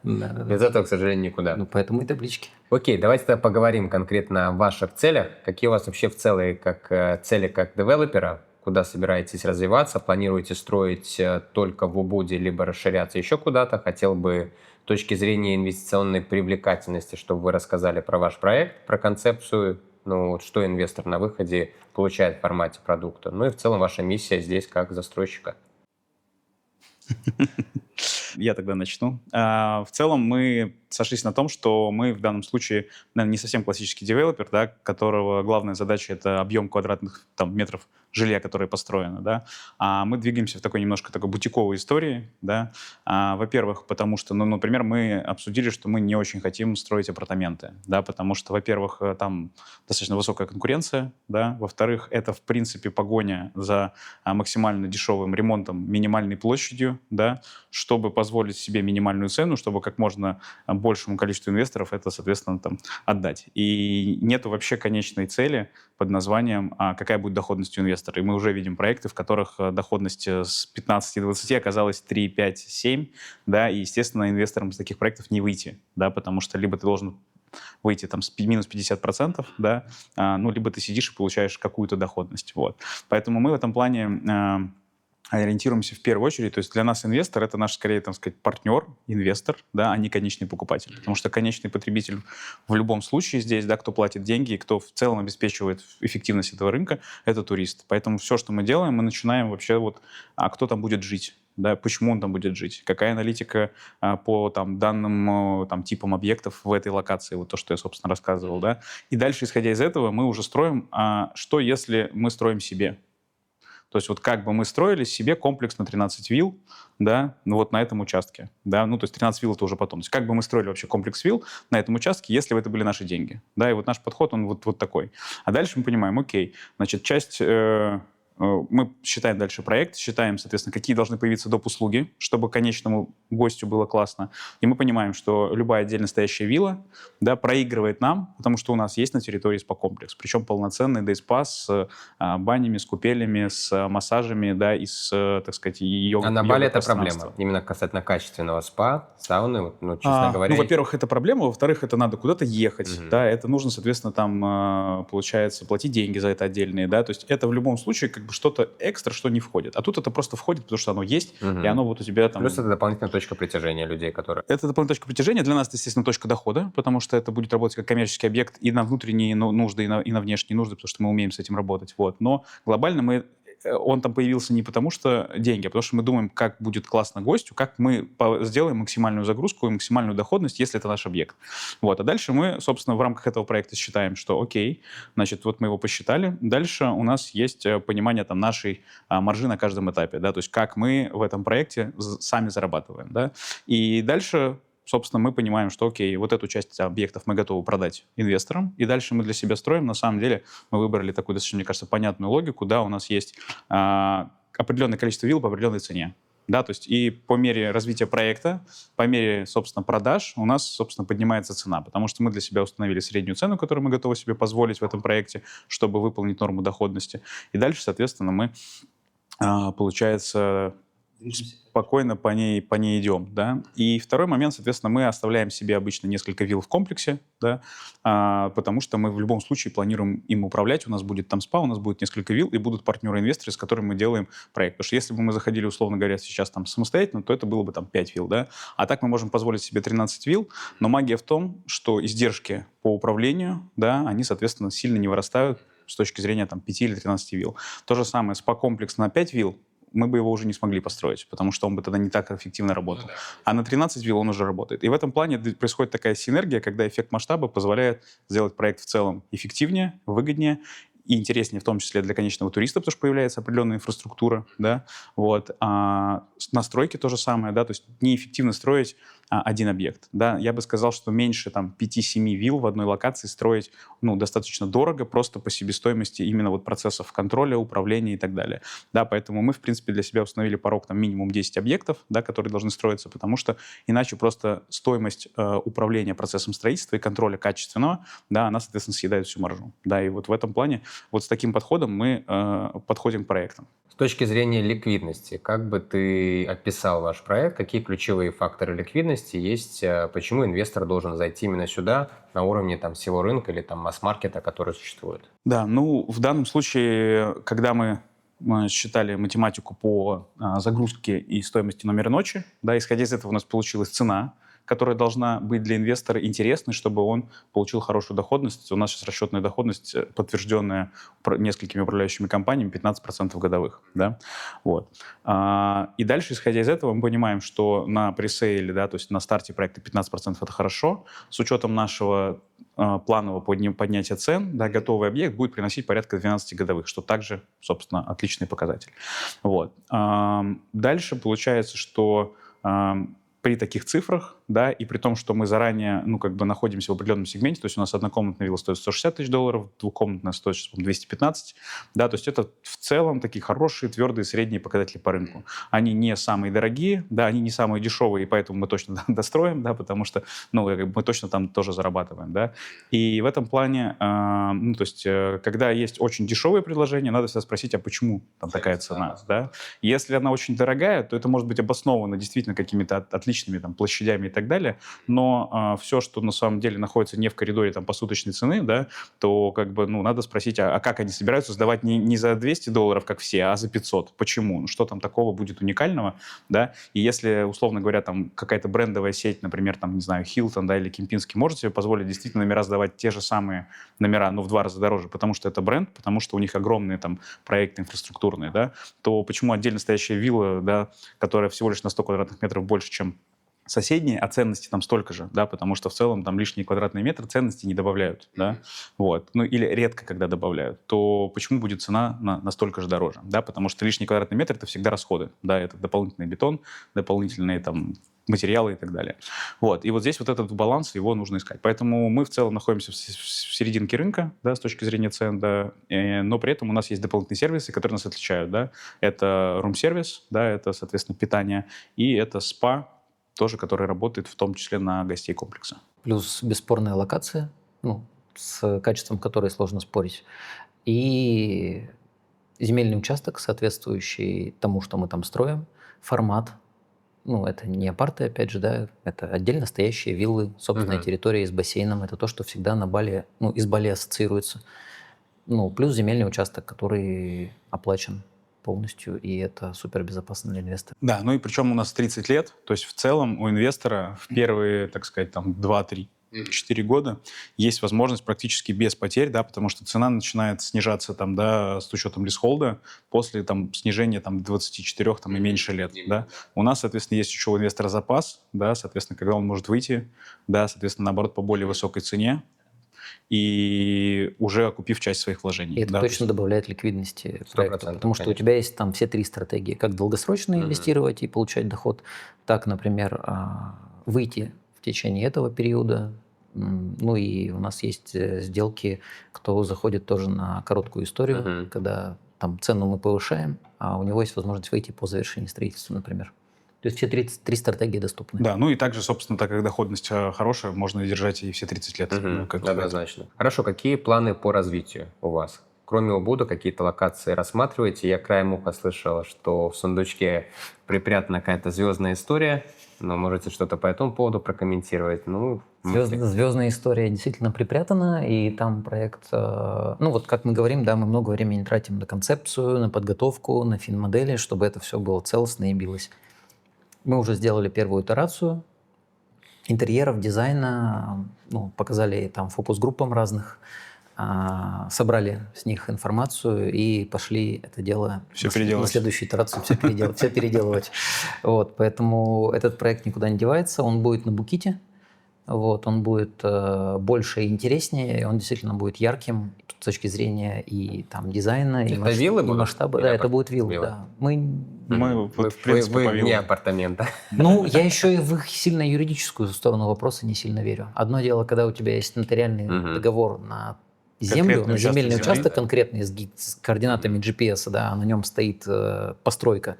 Да. Без этого, к сожалению, никуда. Ну, поэтому и таблички. Окей, давайте тогда поговорим конкретно о ваших целях. Какие у вас вообще цели как девелопера? Куда собираетесь развиваться? Планируете строить только в Убуде, либо расширяться еще куда-то? Хотел бы с точки зрения инвестиционной привлекательности, чтобы вы рассказали про ваш проект, про концепцию, ну, вот что инвестор на выходе получает в формате продукта. Ну и в целом ваша миссия здесь как застройщика. Я тогда начну. В целом мы сошлись на том, что мы в данном случае, наверное, не совсем классический девелопер, да, которого главная задача — это объем квадратных там, метров жилья, которое построено, да, а мы двигаемся в такой немножко такой бутиковой истории, да, во-первых, потому что, ну, например, мы обсудили, что мы не очень хотим строить апартаменты, да, потому что, во-первых, там достаточно высокая конкуренция, да, во-вторых, это, в принципе, погоня за максимально дешевым ремонтом, минимальной площадью, да, чтобы позволить себе минимальную цену, чтобы как можно большему количеству инвесторов это, соответственно, там, отдать. И нету вообще конечной цели под названием «Какая будет доходность у инвестора?». И мы уже видим проекты, в которых доходность с 15-20 оказалась 3, 5, 7, да, и, естественно, инвесторам из таких проектов не выйти, да, потому что либо ты должен выйти там с минус 50%, да, ну, либо ты сидишь и получаешь какую-то доходность, вот. Поэтому мы в этом плане ориентируемся в первую очередь, то есть для нас инвестор — это наш, скорее, так сказать, партнер, инвестор, да, а не конечный покупатель. Потому что конечный потребитель в любом случае здесь, да, кто платит деньги и кто в целом обеспечивает эффективность этого рынка, это турист. Поэтому все, что мы делаем, мы начинаем вообще вот, кто там будет жить, да, почему он там будет жить, какая аналитика по там, данным там, типам объектов в этой локации, вот то, что я, собственно, рассказывал, да. И дальше, исходя из этого, мы уже строим, что если мы строим себе. То есть вот как бы мы строили себе комплекс на 13 вилл, да, ну вот на этом участке, да, ну то есть 13 вилл это уже потом. То есть как бы мы строили вообще комплекс вилл на этом участке, если бы это были наши деньги, да, и вот наш подход, он вот такой. А дальше мы понимаем, окей, значит, часть... мы считаем дальше проект, считаем, соответственно, какие должны появиться доп. Услуги, чтобы конечному гостю было классно. И мы понимаем, что любая отдельно стоящая вилла, да, проигрывает нам, потому что у нас есть на территории спа-комплекс. Причем полноценный day-spa с банями, с купелями, с массажами, да, и с, так сказать, йога. А на Бали это проблема? Именно касательно качественного спа, сауны, вот, ну, честно говоря. Ну, во-первых, это проблема, во-вторых, это надо куда-то ехать, да, это нужно, соответственно, там, получается, платить деньги за это отдельные, да, то есть это в любом случае как бы что-то экстра, что не входит. А тут это просто входит, потому что оно есть, и оно вот у тебя там... Плюс это дополнительная точка притяжения людей, которые... Это дополнительная точка притяжения. Для нас это, естественно, точка дохода, потому что это будет работать как коммерческий объект и на внутренние нужды, и на внешние нужды, потому что мы умеем с этим работать. Вот. Но глобально он там появился не потому, что деньги, а потому что мы думаем, как будет классно гостю, как мы сделаем максимальную загрузку и максимальную доходность, если это наш объект. Вот. А дальше мы, собственно, в рамках этого проекта считаем, что окей, значит, вот мы его посчитали. Дальше у нас есть понимание там нашей маржи на каждом этапе, да, то есть как мы в этом проекте сами зарабатываем, да. И дальше... Собственно, мы понимаем, что, окей, вот эту часть объектов мы готовы продать инвесторам, и дальше мы для себя строим. На самом деле мы выбрали такую достаточно, мне кажется, понятную логику, да, у нас есть определенное количество вилл по определенной цене. Да, то есть и по мере развития проекта, по мере, собственно, продаж у нас, собственно, поднимается цена, потому что мы для себя установили среднюю цену, которую мы готовы себе позволить в этом проекте, чтобы выполнить норму доходности. И дальше, соответственно, мы, получается... спокойно по ней идем, да. И второй момент, соответственно, мы оставляем себе обычно несколько вилл в комплексе, да, потому что мы в любом случае планируем им управлять, у нас будет там спа, у нас будет несколько вилл, и будут партнеры-инвесторы, с которыми мы делаем проект. Потому что если бы мы заходили, условно говоря, сейчас там самостоятельно, то это было бы там 5 вилл, да. А так мы можем позволить себе 13 вилл, но магия в том, что издержки по управлению, да, они, соответственно, сильно не вырастают с точки зрения там, 5 или 13 вилл. То же самое, спа-комплекс на 5 вилл, мы бы его уже не смогли построить, потому что он бы тогда не так эффективно работал. А на 13 вилл он уже работает. И в этом плане происходит такая синергия, когда эффект масштаба позволяет сделать проект в целом эффективнее, выгоднее и интереснее, в том числе для конечного туриста, потому что появляется определенная инфраструктура, да, вот. А на стройке то же самое, да, то есть неэффективно строить один объект, да. Я бы сказал, что меньше там 5-7 вилл в одной локации строить, ну, достаточно дорого, просто по себестоимости именно вот процессов контроля, управления и так далее, да, поэтому мы, в принципе, для себя установили порог там минимум 10 объектов, да, которые должны строиться, потому что иначе просто стоимость управления процессом строительства и контроля качественного, да, она, соответственно, съедает всю маржу, да, и вот в этом плане вот с таким подходом мы подходим к проектам. С точки зрения ликвидности, как бы ты описал ваш проект, какие ключевые факторы ликвидности есть, почему инвестор должен зайти именно сюда на уровне там, всего рынка или там масс-маркета, который существует? Да, ну в данном случае, когда мы считали математику по загрузке и стоимости номера ночи, да, исходя из этого у нас получилась цена, которая должна быть для инвестора интересной, чтобы он получил хорошую доходность. У нас сейчас расчетная доходность, подтвержденная несколькими управляющими компаниями, 15% годовых. Да? Вот. И дальше, исходя из этого, мы понимаем, что на пресейле, да, то есть на старте проекта 15% это хорошо. С учетом нашего планового поднятия цен, да, готовый объект будет приносить порядка 12 годовых, что также, собственно, отличный показатель. Вот. Дальше получается, что при таких цифрах, да, и при том, что мы заранее, ну, как бы находимся в определенном сегменте, то есть у нас однокомнатная вилла стоит 160 тысяч долларов, двухкомнатная стоит сейчас, 215, да, то есть это в целом такие хорошие, твердые, средние показатели по рынку. Они не самые дорогие, да, они не самые дешевые, и поэтому мы точно достроим, да, потому что, ну, мы точно там тоже зарабатываем, да. И в этом плане, ну, то есть, когда есть очень дешевые предложения, надо всегда спросить, а почему там такая цена, да. Если она очень дорогая, то это может быть обосновано действительно какими-то отличными там площадями и так далее, но все, что на самом деле находится не в коридоре там посуточной цены, да, то как бы, ну, надо спросить, а как они собираются сдавать не за 200 долларов, как все, а за 500? Почему? Ну, что там такого будет уникального, да? И если, условно говоря, там какая-то брендовая сеть, например, там, не знаю, Hilton, да, или Кемпинский, может себе позволить действительно номера сдавать те же самые номера, но в 2 раза дороже, потому что это бренд, потому что у них огромные там проекты инфраструктурные, да, то почему отдельно стоящая вилла, да, которая всего лишь на 100 квадратных метров больше, чем соседние, а ценности там столько же, да, потому что в целом там лишние квадратные метры ценности не добавляют, да, вот, ну или редко когда добавляют, то почему будет цена настолько же дороже, да, потому что лишний квадратный метр — это всегда расходы, да, это дополнительный бетон, дополнительные там материалы и так далее. Вот, и вот здесь вот этот баланс, его нужно искать. Поэтому мы в целом находимся в серединке рынка, да, с точки зрения цен, да, но при этом у нас есть дополнительные сервисы, которые нас отличают, да, это рум-сервис, да, это, соответственно, питание, и это спа, тоже, который работает в том числе на гостей комплекса. Плюс бесспорная локация, ну, с качеством которой сложно спорить. И земельный участок, соответствующий тому, что мы там строим, формат. Ну, это не апарты, опять же, да, это отдельно стоящие виллы, собственная территория с бассейном. Это то, что всегда на Бали, ну, из Бали ассоциируется. Ну, плюс земельный участок, который оплачен полностью, и это супербезопасно для инвестора. Да, ну и причем у нас 30 лет, то есть в целом у инвестора в первые, так сказать, там 2-3 4 года есть возможность практически без потерь, да, потому что цена начинает снижаться там, да, с учетом лизхолда после там снижения там 24 там, и меньше лет, да. У нас, соответственно, есть еще у инвестора запас, да, соответственно, когда он может выйти, да, соответственно, наоборот, по более высокой цене, и уже окупив часть своих вложений. И это да, точно добавляет ликвидности проекту, 100%, потому что у конечно. тебя есть там все 3 стратегии. Как долгосрочно инвестировать и получать доход, так, например, выйти в течение этого периода. Ну и у нас есть сделки, кто заходит тоже на короткую историю, когда там цену мы повышаем, а у него есть возможность выйти по завершении строительства, например. То есть все 3 стратегии доступны. Да, ну и также, собственно, так как доходность хорошая, можно держать и все 30 лет. Ну, как Однозначно. Хорошо, какие планы по развитию у вас? Кроме Убуда, какие-то локации рассматриваете? Я краем уха слышал, что в сундучке припрятана какая-то звездная история, но можете что-то по этому поводу прокомментировать? Ну, Звездная история действительно припрятана, и там проект, ну вот как мы говорим, да, мы много времени тратим на концепцию, на подготовку, на финмодели, чтобы это все было целостно и билось. Мы уже сделали первую итерацию интерьеров, дизайна, ну, показали там фокус-группам разных. собрали с них информацию и пошли это дело Всё на переделывать. следующую итерацию все переделывать. Вот, поэтому этот проект никуда не девается, он будет на Буките. Вот, он будет больше и интереснее, и он действительно будет ярким с точки зрения и там дизайна, и, Это виллы и будут? масштаба. Или Да, это будут виллы, виллы? да. Мы вот, в Вы принципе, по вне виллам. апартамента. Ну, я еще и в их сильно юридическую сторону вопроса не сильно верю. Одно дело, когда у тебя есть нотариальный договор на землю, Конкретный на земельный участок земли, участок да. конкретный с координатами GPS, да, а на нем стоит постройка,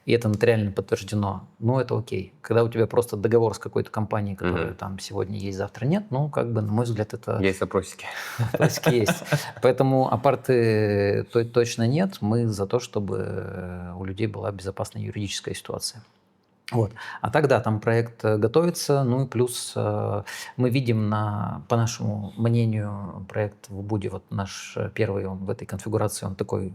и это нотариально подтверждено, ну, это окей. Когда у тебя просто договор с какой-то компанией, которая там сегодня есть, завтра нет, ну, как бы, на мой взгляд, это Есть вопросики. вопросики есть. Поэтому апарты точно нет. Мы за то, чтобы у людей была безопасная юридическая ситуация. Вот. А тогда там проект готовится, ну и плюс мы видим, по нашему мнению, проект в Буде, вот наш первый, он в этой конфигурации, он такой,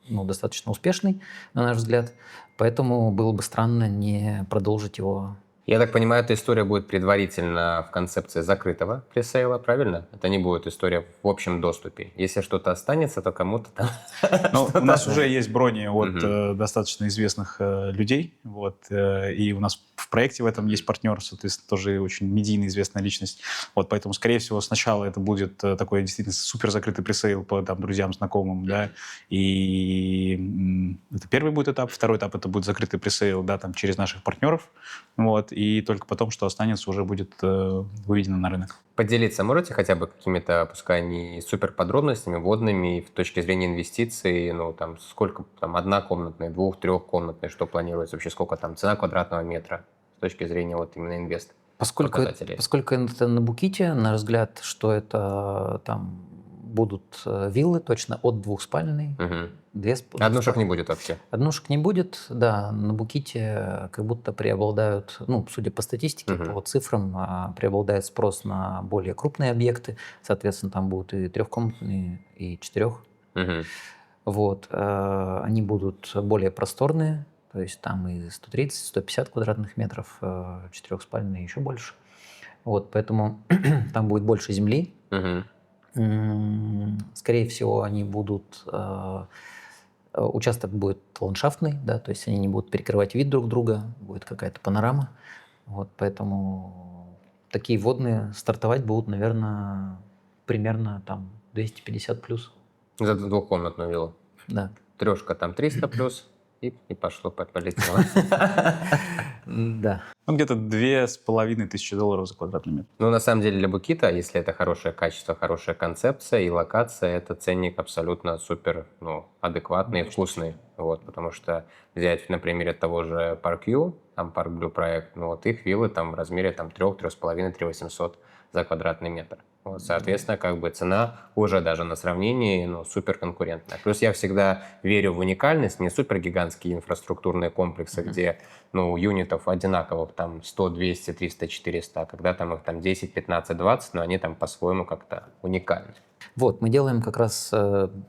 ну, достаточно успешный, на наш взгляд, поэтому было бы странно не продолжить его. Я так понимаю, эта история будет предварительно в концепции закрытого пресейла, правильно? Это не будет история в общем доступе. Если что-то останется, то кому-то там... Ну, у нас уже есть брони от достаточно известных людей, вот, и у нас в проекте в этом есть партнер, соответственно, тоже очень медийно известная личность. Вот, поэтому, скорее всего, сначала это будет такой действительно супер закрытый пресейл по там, друзьям, знакомым, да, и это первый будет этап. Второй этап это будет закрытый пресейл, да, там, через наших партнеров, вот, и только потом, что останется, уже будет выведено на рынок. Поделиться можете хотя бы какими-то, пускай не супер подробностями, вводными, в точке зрения инвестиций, ну, там, сколько, там, однокомнатные, трехкомнатные, что планируется, вообще сколько там, цена квадратного метра с точки зрения вот именно инвест Поскольку показателей? это на Буките, на наш взгляд, что это там будут виллы точно от двухспальной. Однушек не будет вообще? Однушек не будет, да. На Буките как будто преобладают, ну, судя по статистике, по цифрам, преобладает спрос на более крупные объекты. Соответственно, там будут и трехкомнатные, и четырех. Вот. Они будут более просторные, то есть там и 130-150 квадратных метров, четырехспальные еще больше. Вот, поэтому там будет больше земли. Скорее всего, они будут... Участок будет ландшафтный, да, то есть они не будут перекрывать вид друг друга, будет какая-то панорама. Вот, поэтому такие вводные стартовать будут, наверное, примерно там 250 плюс. За двухкомнатную виллу? Да. Трешка там 300 плюс, и пошло, полетело. Да. Ну, где-то $2500 за квадратный метр. Ну, на самом деле, для Букита, если это хорошее качество, хорошая концепция и локация, это ценник абсолютно супер, ну, адекватный и вкусный. Вот, потому что взять на примере того же Park View, там Park Blue проект, ну, вот их виллы там в размере там 3, 3,5, 3,800 за квадратный метр. Вот, соответственно, как бы цена уже даже на сравнении, ну, супер конкурентная. Плюс я всегда верю в уникальность, не супер гигантские инфраструктурные комплексы, где, ну, юнитов одинаковых там 100, 200, 300, 400, а когда там их там 10, 15, 20, но они там по-своему как-то уникальны. Вот, мы делаем как раз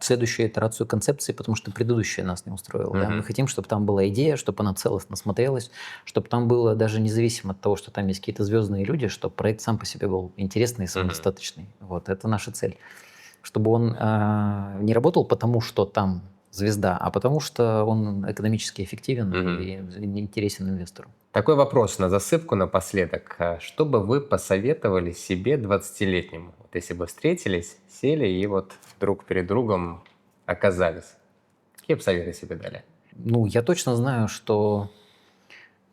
следующую итерацию концепции, потому что предыдущая нас не устроила. Да? Мы хотим, чтобы там была идея, чтобы она целостно смотрелась, чтобы там было даже независимо от того, что там есть какие-то звездные люди, чтобы проект сам по себе был интересный и самодостаточный. Вот, это наша цель. Чтобы он не работал потому, что там звезда, а потому что он экономически эффективен и интересен инвестору. Такой вопрос на засыпку напоследок. Что бы вы посоветовали себе 20-летнему? Вот если бы встретились, сели и вот друг перед другом оказались. Какие бы советы себе дали? Ну, я точно знаю, что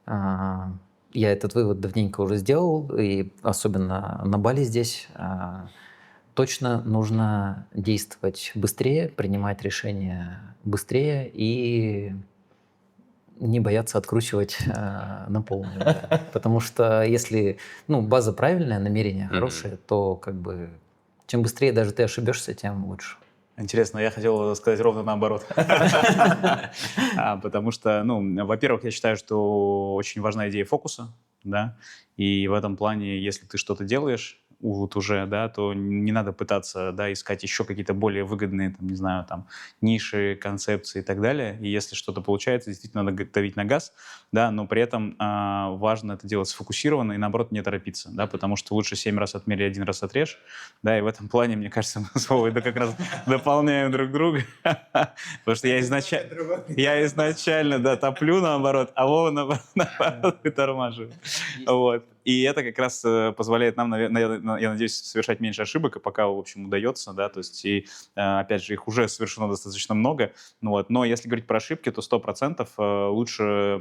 я этот вывод давненько уже сделал, и особенно на Бали здесь точно нужно действовать быстрее, принимать решения быстрее и не бояться откручивать на полную. Да. Потому что если база правильная, намерения хорошие, то как бы чем быстрее даже ты ошибешься, тем лучше. Интересно, я хотел сказать ровно наоборот. Потому что, во-первых, я считаю, что очень важна идея фокуса, да, и в этом плане, если ты что-то делаешь, вот уже, да, то не надо пытаться, да, искать еще какие-то более выгодные, там, не знаю, там, ниши, концепции и так далее. И если что-то получается, действительно надо давить на газ, да, но при этом важно это делать сфокусированно и, наоборот, не торопиться, да, потому что лучше 7 раз отмери, 1 раз отрежь, да, и в этом плане, мне кажется, мы с Вовой как раз дополняем друг друга, потому что я изначально, да, топлю, наоборот, а Вова, наоборот, притормаживает. Вот. И это как раз позволяет нам, я надеюсь, совершать меньше ошибок, и пока, в общем, удается, да, то есть, и, опять же, их уже совершено достаточно много, ну, вот, но если говорить про ошибки, то 100% лучше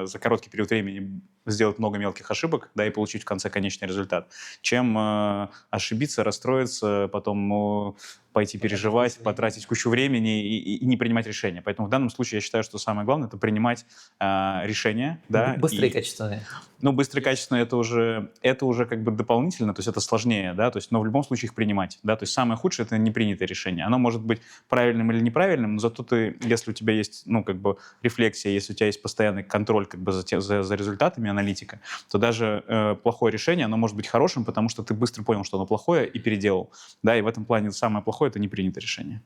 за короткий период времени сделать много мелких ошибок, да, и получить в конце конечный результат, чем ошибиться, расстроиться, потом пойти переживать, потратить кучу времени и не принимать решения. Поэтому в данном случае я считаю, что самое главное — это принимать решения, да. Быстрые и качественные. Ну, быстрые, качественные — это уже как бы дополнительно, то есть это сложнее, да, то есть, но в любом случае их принимать, да, то есть самое худшее — это непринятое решение. Оно может быть правильным или неправильным, но зато ты, если у тебя есть, ну, как бы рефлексия, если у тебя есть постоянный контроль как бы за результатами, аналитика, то даже плохое решение, оно может быть хорошим, потому что ты быстро понял, что оно плохое, и переделал, да, и в этом плане самое плохое — это непринятое решение.